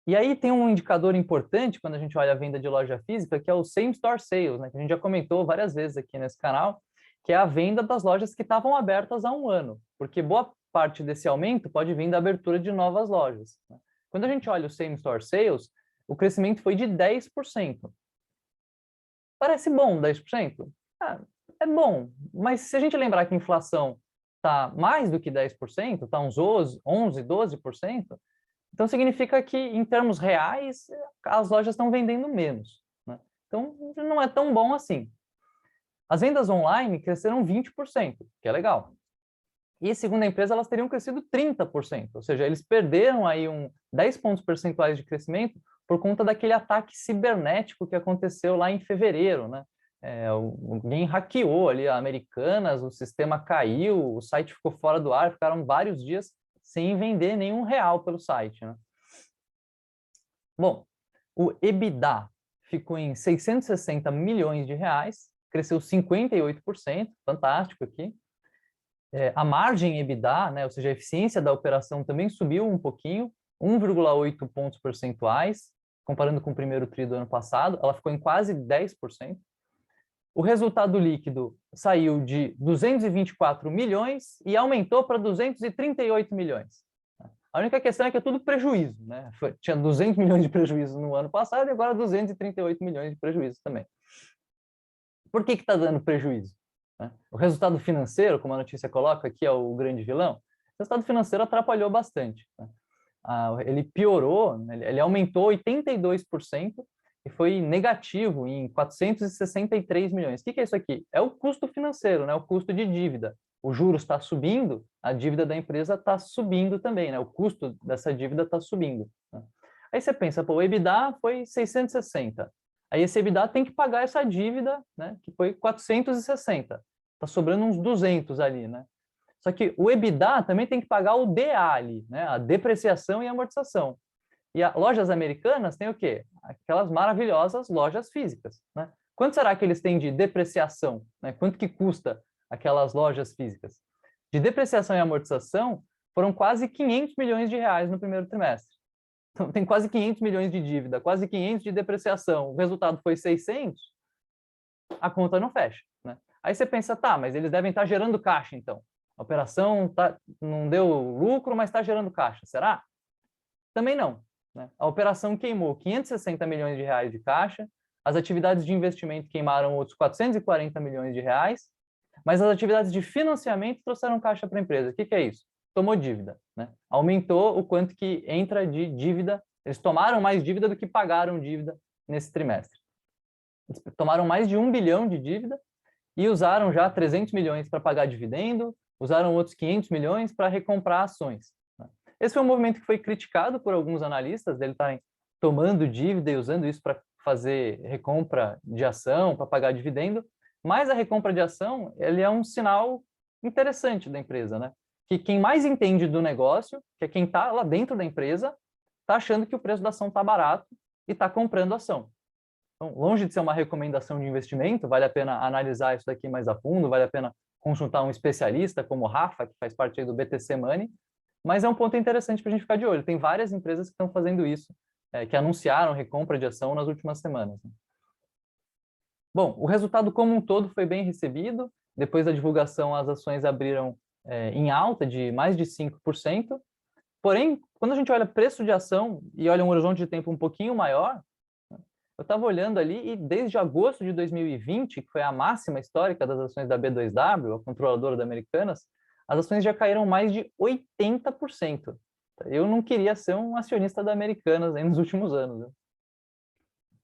E aí tem um indicador importante quando a gente olha a venda de loja física, que é o Same Store Sales, né, que a gente já comentou várias vezes aqui nesse canal, que é a venda das lojas que estavam abertas há um ano, porque boa parte desse aumento pode vir da abertura de novas lojas, né? Quando a gente olha o Same Store Sales, o crescimento foi de 10%. Parece bom 10%? Ah, é bom, mas se a gente lembrar que a inflação está mais do que 10%, está uns 11, 12%, então, significa que, em termos reais, as lojas estão vendendo menos, né? Então, não é tão bom assim. As vendas online cresceram 20%, que é legal. E, segundo a empresa, elas teriam crescido 30%, ou seja, eles perderam aí 10 pontos percentuais de crescimento por conta daquele ataque cibernético que aconteceu lá em fevereiro, né? Alguém hackeou ali a Americanas, o sistema caiu, o site ficou fora do ar, ficaram vários dias sem vender nenhum real pelo site, né? Bom, o EBITDA ficou em 660 milhões de reais, cresceu 58%, fantástico aqui. A margem EBITDA, né, ou seja, a eficiência da operação também subiu um pouquinho, 1,8 pontos percentuais, comparando com o primeiro tri do ano passado, ela ficou em quase 10%. o resultado líquido saiu de 224 milhões e aumentou para 238 milhões. A única questão é que é tudo prejuízo, né? Tinha 200 milhões de prejuízo no ano passado e agora 238 milhões de prejuízo também. Por que está dando prejuízo? O resultado financeiro, como a notícia coloca aqui, é o grande vilão. O resultado financeiro atrapalhou bastante. Ele piorou, ele aumentou 82% e foi negativo em 463 milhões. O que é isso aqui? É o custo financeiro, né? O custo de dívida. O juros está subindo, a dívida da empresa está subindo também, né? O custo dessa dívida está subindo. Aí você pensa, pô, o EBITDA foi 660. Aí esse EBITDA tem que pagar essa dívida, né? Que foi 460. Está sobrando uns 200 ali, né? Só que o EBITDA também tem que pagar o DA ali, né? A depreciação e amortização. E as lojas americanas têm o quê? Aquelas maravilhosas lojas físicas, né? Quanto será que eles têm de depreciação, né? Quanto que custa aquelas lojas físicas? De depreciação e amortização, foram quase 500 milhões de reais no primeiro trimestre. Então, tem quase 500 milhões de dívida, quase 500 de depreciação. O resultado foi 600, a conta não fecha, né? Aí você pensa, tá, mas eles devem estar gerando caixa, então. A operação não deu lucro, mas está gerando caixa. Será? Também não, né? A operação queimou 560 milhões de reais de caixa, as atividades de investimento queimaram outros 440 milhões de reais, mas as atividades de financiamento trouxeram caixa para a empresa. O que é isso? Tomou dívida, né? Aumentou o quanto que entra de dívida. Eles tomaram mais dívida do que pagaram dívida nesse trimestre. Eles tomaram mais de 1 bilhão de dívida e usaram já 300 milhões para pagar dividendo, usaram outros 500 milhões para recomprar ações. Esse foi um movimento que foi criticado por alguns analistas, dele estarem tomando dívida e usando isso para fazer recompra de ação, para pagar dividendo, mas a recompra de ação, ele é um sinal interessante da empresa, né? Que quem mais entende do negócio, que é quem está lá dentro da empresa, está achando que o preço da ação está barato e está comprando ação. Então, longe de ser uma recomendação de investimento, vale a pena analisar isso daqui mais a fundo, vale a pena consultar um especialista como o Rafa, que faz parte aí do BTC Money, mas é um ponto interessante para a gente ficar de olho. Tem várias empresas que estão fazendo isso, que anunciaram recompra de ação nas últimas semanas. Bom, o resultado como um todo foi bem recebido. Depois da divulgação, as ações abriram em alta de mais de 5%. Porém, quando a gente olha preço de ação e olha um horizonte de tempo um pouquinho maior, eu estava olhando ali e desde agosto de 2020, que foi a máxima histórica das ações da B2W, a controladora da Americanas, as ações já caíram mais de 80%. Eu não queria ser um acionista da Americanas aí nos últimos anos, né?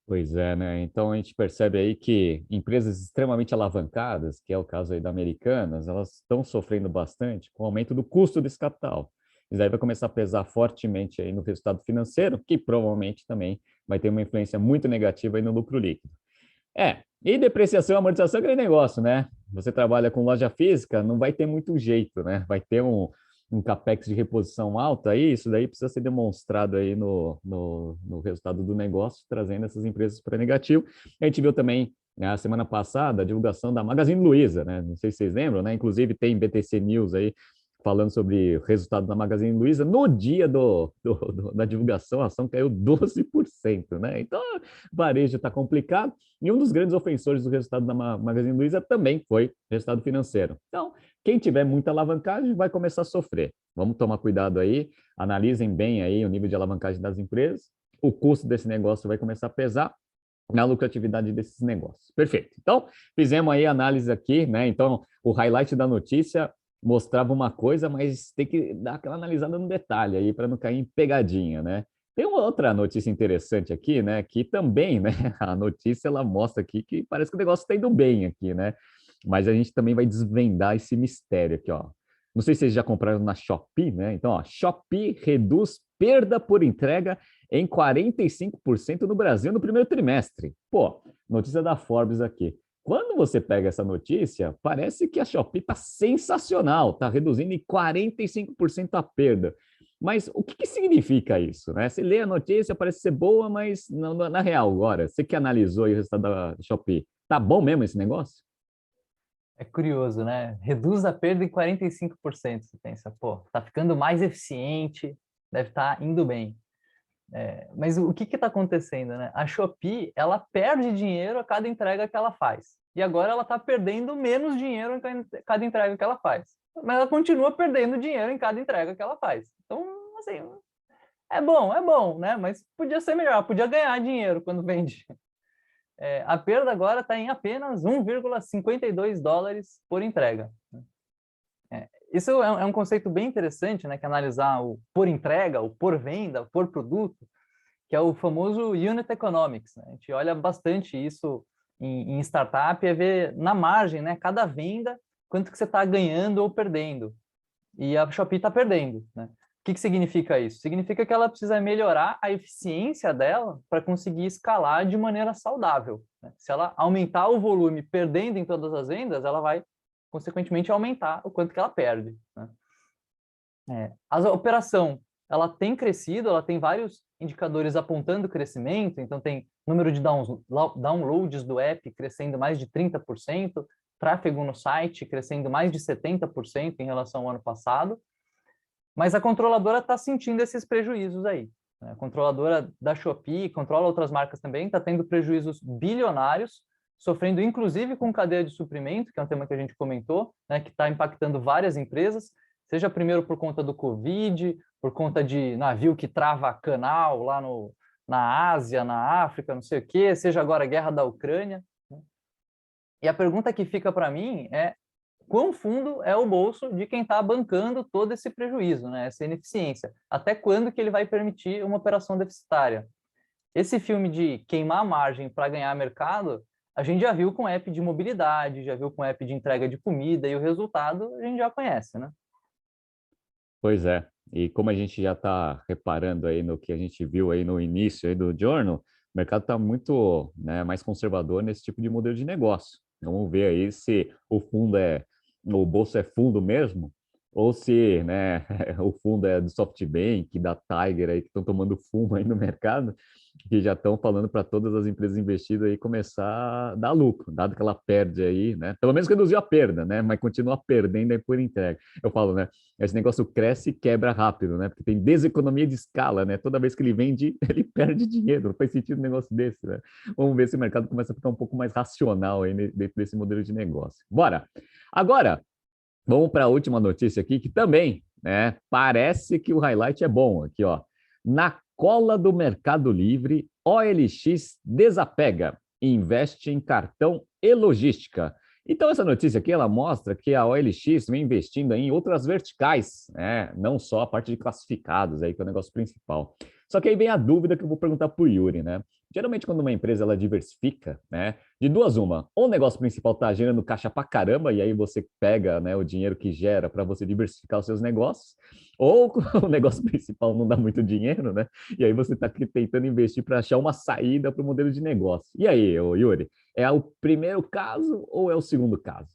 Pois é, né? Então a gente percebe aí que empresas extremamente alavancadas, que é o caso aí da Americanas, elas estão sofrendo bastante com o aumento do custo desse capital. Isso aí vai começar a pesar fortemente aí no resultado financeiro, que provavelmente também vai ter uma influência muito negativa aí no lucro líquido. E depreciação e amortização é aquele negócio, né? Você trabalha com loja física, não vai ter muito jeito, né? Vai ter um capex de reposição alto aí, isso daí precisa ser demonstrado aí no resultado do negócio, trazendo essas empresas para negativo. A gente viu também, né, a semana passada, a divulgação da Magazine Luiza, né? Não sei se vocês lembram, né? Inclusive tem BTC News aí falando sobre o resultado da Magazine Luiza. No dia da divulgação, a ação caiu 12%, né? Então, o varejo está complicado. E um dos grandes ofensores do resultado da Magazine Luiza também foi o resultado financeiro. Então, quem tiver muita alavancagem vai começar a sofrer. Vamos tomar cuidado aí, analisem bem aí o nível de alavancagem das empresas. O custo desse negócio vai começar a pesar na lucratividade desses negócios. Perfeito. Então, fizemos aí análise aqui, né? Então, o highlight da notícia mostrava uma coisa, mas tem que dar aquela analisada no detalhe aí para não cair em pegadinha, né? Tem uma outra notícia interessante aqui, né? Que também, né? A notícia ela mostra aqui que parece que o negócio está indo bem aqui, né? Mas a gente também vai desvendar esse mistério aqui, ó. Não sei se vocês já compraram na Shopee, né? Então, ó, Shopee reduz perda por entrega em 45% no Brasil no primeiro trimestre. Pô, notícia da Forbes aqui. Quando você pega essa notícia, parece que a Shopee está sensacional, está reduzindo em 45% a perda. Mas o que significa isso, né? Você lê a notícia, parece ser boa, mas na real agora, você que analisou aí o resultado da Shopee, tá bom mesmo esse negócio? É curioso, né? Reduz a perda em 45%. Você pensa, pô, tá ficando mais eficiente, deve estar indo bem. Mas o que está acontecendo, né? A Shopee, ela perde dinheiro a cada entrega que ela faz. e agora ela está perdendo menos dinheiro em cada entrega que ela faz. Mas ela continua perdendo dinheiro em cada entrega que ela faz. Então, assim, é bom, né? Mas podia ser melhor, podia ganhar dinheiro quando vende. A perda agora está em apenas $1,52 por entrega. Isso é um conceito bem interessante, né? Que é analisar o por entrega, o por venda, o por produto, que é o famoso Unit Economics, né? A gente olha bastante isso em startup, é ver na margem, né? Cada venda, quanto que você está ganhando ou perdendo. E a Shopee está perdendo, né? O que significa isso? Significa que ela precisa melhorar a eficiência dela para conseguir escalar de maneira saudável, né? Se ela aumentar o volume perdendo em todas as vendas, ela vai, consequentemente, aumentar o quanto que ela perde, né? A operação, ela tem crescido, ela tem vários indicadores apontando crescimento, então tem número de downloads do app crescendo mais de 30%, tráfego no site crescendo mais de 70% em relação ao ano passado, mas a controladora está sentindo esses prejuízos aí. A controladora da Shopee, controla outras marcas também, está tendo prejuízos bilionários, sofrendo inclusive com cadeia de suprimento, que é um tema que a gente comentou, né, que está impactando várias empresas, seja primeiro por conta do Covid, por conta de navio que trava canal lá na Ásia, na África, não sei o quê, seja agora a guerra da Ucrânia. E a pergunta que fica para mim é quão fundo é o bolso de quem está bancando todo esse prejuízo, né, essa ineficiência? Até quando que ele vai permitir uma operação deficitária? Esse filme de queimar a margem para ganhar mercado, a gente já viu com app de mobilidade, já viu com app de entrega de comida, e o resultado a gente já conhece, né? Pois é. E como a gente já está reparando aí no que a gente viu aí no início aí do Journal, o mercado está muito, né, mais conservador nesse tipo de modelo de negócio. Vamos ver aí se o bolso é fundo mesmo, ou se, né, o fundo é do SoftBank, da Tiger aí que estão tomando fumo aí no mercado, que já estão falando para todas as empresas investidas aí começar a dar lucro, dado que ela perde aí, né? Pelo menos reduziu a perda, né? Mas continua perdendo aí por entrega. Eu falo, né? Esse negócio cresce e quebra rápido, né? Porque tem deseconomia de escala, né? Toda vez que ele vende, ele perde dinheiro. Não faz sentido um negócio desse, né? Vamos ver se o mercado começa a ficar um pouco mais racional aí dentro desse modelo de negócio. Bora! Agora, vamos para a última notícia aqui, que também, né? Parece que o highlight é bom aqui, ó. Na cola do Mercado Livre, OLX desapega e investe em cartão e logística. Então, essa notícia aqui, ela mostra que a OLX vem investindo em outras verticais, né? Não só a parte de classificados, aí, que é o negócio principal. Só que aí vem a dúvida que eu vou perguntar para o Yuri, né? Geralmente, quando uma empresa ela diversifica, né? De duas uma, ou o negócio principal está gerando caixa para caramba, e aí você pega, né, o dinheiro que gera para você diversificar os seus negócios, ou o negócio principal não dá muito dinheiro, né? E aí você está tentando investir para achar uma saída para o modelo de negócio. E aí, Yuri, é o primeiro caso ou é o segundo caso?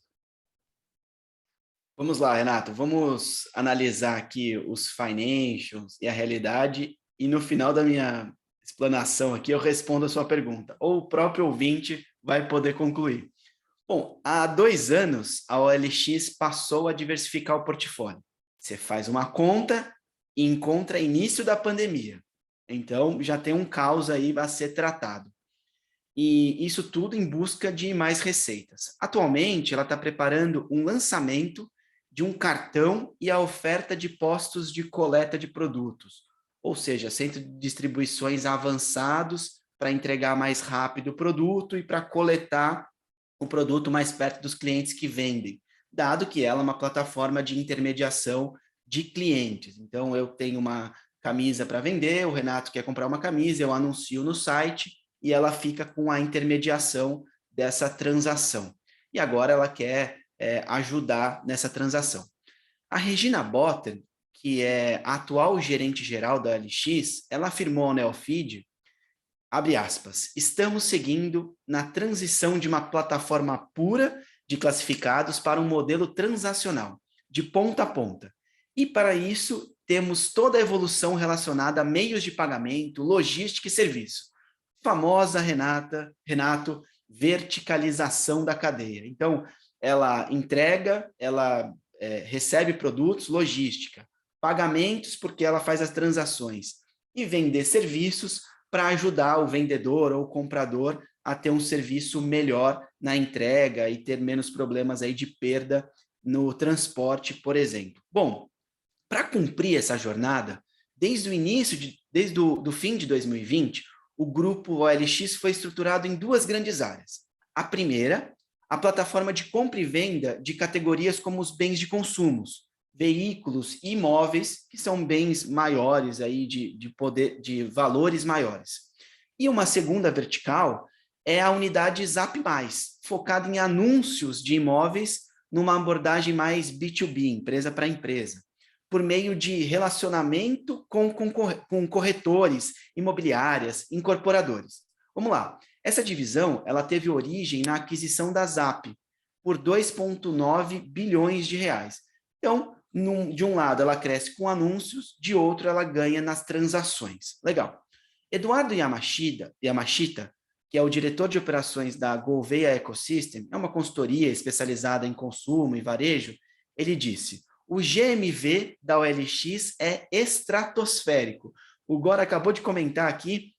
Vamos lá, Renato. Vamos analisar aqui os financials e a realidade, e no final da minha explanação aqui eu respondo a sua pergunta, ou o próprio ouvinte vai poder concluir. Bom, há 2 anos a OLX passou a diversificar o portfólio. Você faz uma conta e encontra início da pandemia. Então, já tem um caos aí a ser tratado. E isso tudo em busca de mais receitas. Atualmente, ela está preparando um lançamento de um cartão e a oferta de postos de coleta de produtos, ou seja, centro de distribuições avançados para entregar mais rápido o produto e para coletar o produto mais perto dos clientes que vendem, dado que ela é uma plataforma de intermediação de clientes. Então, eu tenho uma camisa para vender, o Renato quer comprar uma camisa, eu anuncio no site e ela fica com a intermediação dessa transação. E agora ela quer ajudar nessa transação. A Regina Botter, que é a atual gerente-geral da OLX, ela afirmou ao Neofeed, abre aspas, estamos seguindo na transição de uma plataforma pura de classificados para um modelo transacional, de ponta a ponta. E para isso, temos toda a evolução relacionada a meios de pagamento, logística e serviço. Famosa, Renato, verticalização da cadeia. Então, ela entrega, ela recebe produtos, logística, pagamentos, porque ela faz as transações, e vender serviços para ajudar o vendedor ou o comprador a ter um serviço melhor na entrega e ter menos problemas aí de perda no transporte, por exemplo. Bom, para cumprir essa jornada, desde o início, desde o do fim de 2020, o grupo OLX foi estruturado em duas grandes áreas. A primeira, a plataforma de compra e venda de categorias como os bens de consumo, veículos e imóveis, que são bens maiores, aí de poder, de valores maiores. E uma segunda vertical é a unidade Zap+, focada em anúncios de imóveis numa abordagem mais B2B, empresa para empresa, por meio de relacionamento com corretores, imobiliárias, incorporadores. Vamos lá. Essa divisão ela teve origem na aquisição da Zap por 2,9 bilhões de reais. Então, de um lado ela cresce com anúncios, de outro ela ganha nas transações. Legal. Eduardo Yamashita, que é o diretor de operações da Gouveia Ecosystem, é uma consultoria especializada em consumo e varejo, ele disse: o GMV da OLX é estratosférico. O Gora acabou de comentar aqui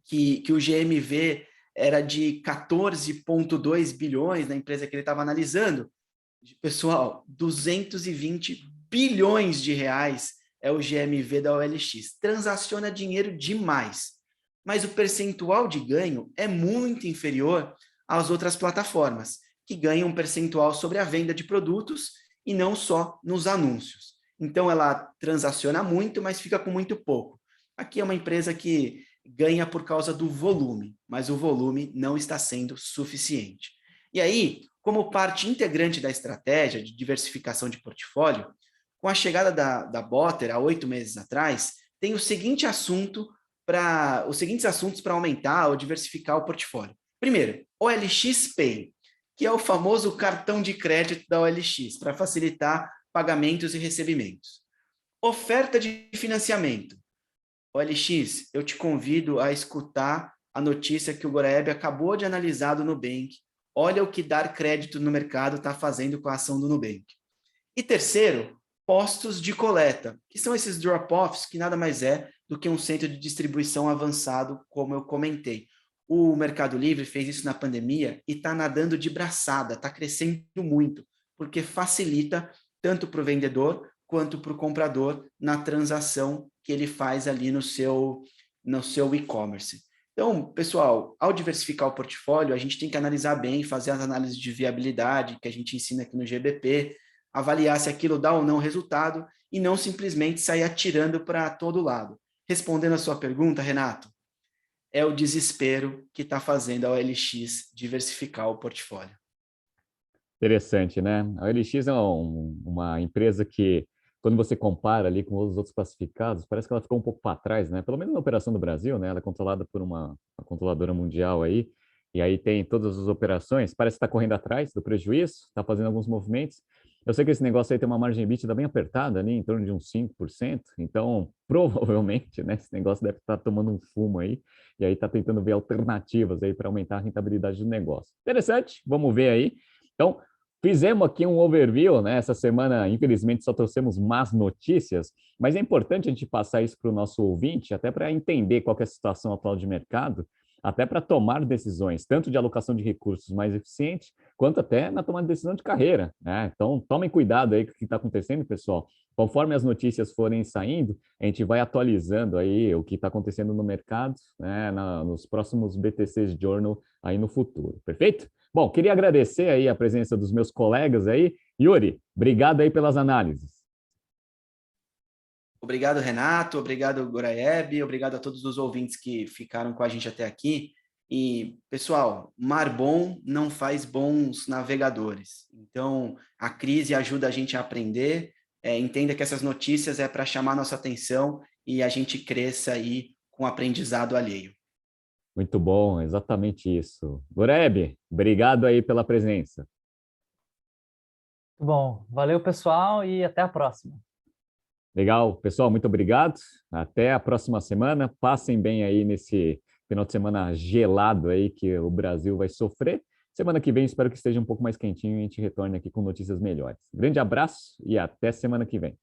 que o GMV era de 14,2 bilhões na empresa que ele estava analisando. Pessoal, 220 bilhões de reais é o GMV da OLX. Transaciona dinheiro demais. Mas o percentual de ganho é muito inferior às outras plataformas, que ganham um percentual sobre a venda de produtos e não só nos anúncios. Então, ela transaciona muito, mas fica com muito pouco. Aqui é uma empresa que ganha por causa do volume, mas o volume não está sendo suficiente. E aí, como parte integrante da estratégia de diversificação de portfólio, com a chegada da Botter, há 8 meses atrás, tem os seguintes assuntos para aumentar ou diversificar o portfólio. Primeiro, OLX Pay, que é o famoso cartão de crédito da OLX, para facilitar pagamentos e recebimentos. Oferta de financiamento. OLX, eu te convido a escutar a notícia que o Goraeb acabou de analisar do Nubank. Olha o que dar crédito no mercado está fazendo com a ação do Nubank. E terceiro, postos de coleta, que são esses drop-offs, que nada mais é do que um centro de distribuição avançado, como eu comentei. O Mercado Livre fez isso na pandemia e está nadando de braçada, está crescendo muito, porque facilita tanto para o vendedor quanto para o comprador na transação que ele faz ali no seu e-commerce. Então, pessoal, ao diversificar o portfólio, a gente tem que analisar bem, fazer as análises de viabilidade que a gente ensina aqui no GBP, avaliar se aquilo dá ou não resultado e não simplesmente sair atirando para todo lado. Respondendo a sua pergunta, Renato, é o desespero que está fazendo a OLX diversificar o portfólio. Interessante, né? A OLX é uma empresa que, quando você compara ali com os outros classificados, parece que ela ficou um pouco para trás, né? Pelo menos na operação do Brasil, né? Ela é controlada por uma controladora mundial aí, e aí tem todas as operações, parece que está correndo atrás do prejuízo, está fazendo alguns movimentos. Eu sei que esse negócio aí tem uma margem EBITDA bem apertada ali, em torno de uns 5%, então provavelmente, né, esse negócio deve estar tomando um fumo aí, e aí está tentando ver alternativas aí para aumentar a rentabilidade do negócio. Interessante, vamos ver aí. Então, fizemos aqui um overview, né? Essa semana, infelizmente, só trouxemos más notícias, mas é importante a gente passar isso para o nosso ouvinte, até para entender qual que é a situação atual de mercado, até para tomar decisões, tanto de alocação de recursos mais eficiente, quanto até na tomada de decisão de carreira, né? Então, tomem cuidado aí com o que está acontecendo, pessoal. Conforme as notícias forem saindo, a gente vai atualizando aí o que está acontecendo no mercado, né, nos próximos BTCs Journal aí no futuro, perfeito? Bom, queria agradecer aí a presença dos meus colegas aí. Yuri, obrigado aí pelas análises. Obrigado, Renato. Obrigado, Goraeb. Obrigado a todos os ouvintes que ficaram com a gente até aqui. E, pessoal, mar bom não faz bons navegadores. Então, a crise ajuda a gente a aprender. Entenda que essas notícias é para chamar nossa atenção e a gente cresça aí com aprendizado alheio. Muito bom, exatamente isso. Goreb, obrigado aí pela presença. Bom, valeu pessoal e até a próxima. Legal, pessoal, muito obrigado. Até a próxima semana. Passem bem aí nesse final de semana gelado aí que o Brasil vai sofrer. Semana que vem espero que esteja um pouco mais quentinho e a gente retorne aqui com notícias melhores. Grande abraço e até semana que vem.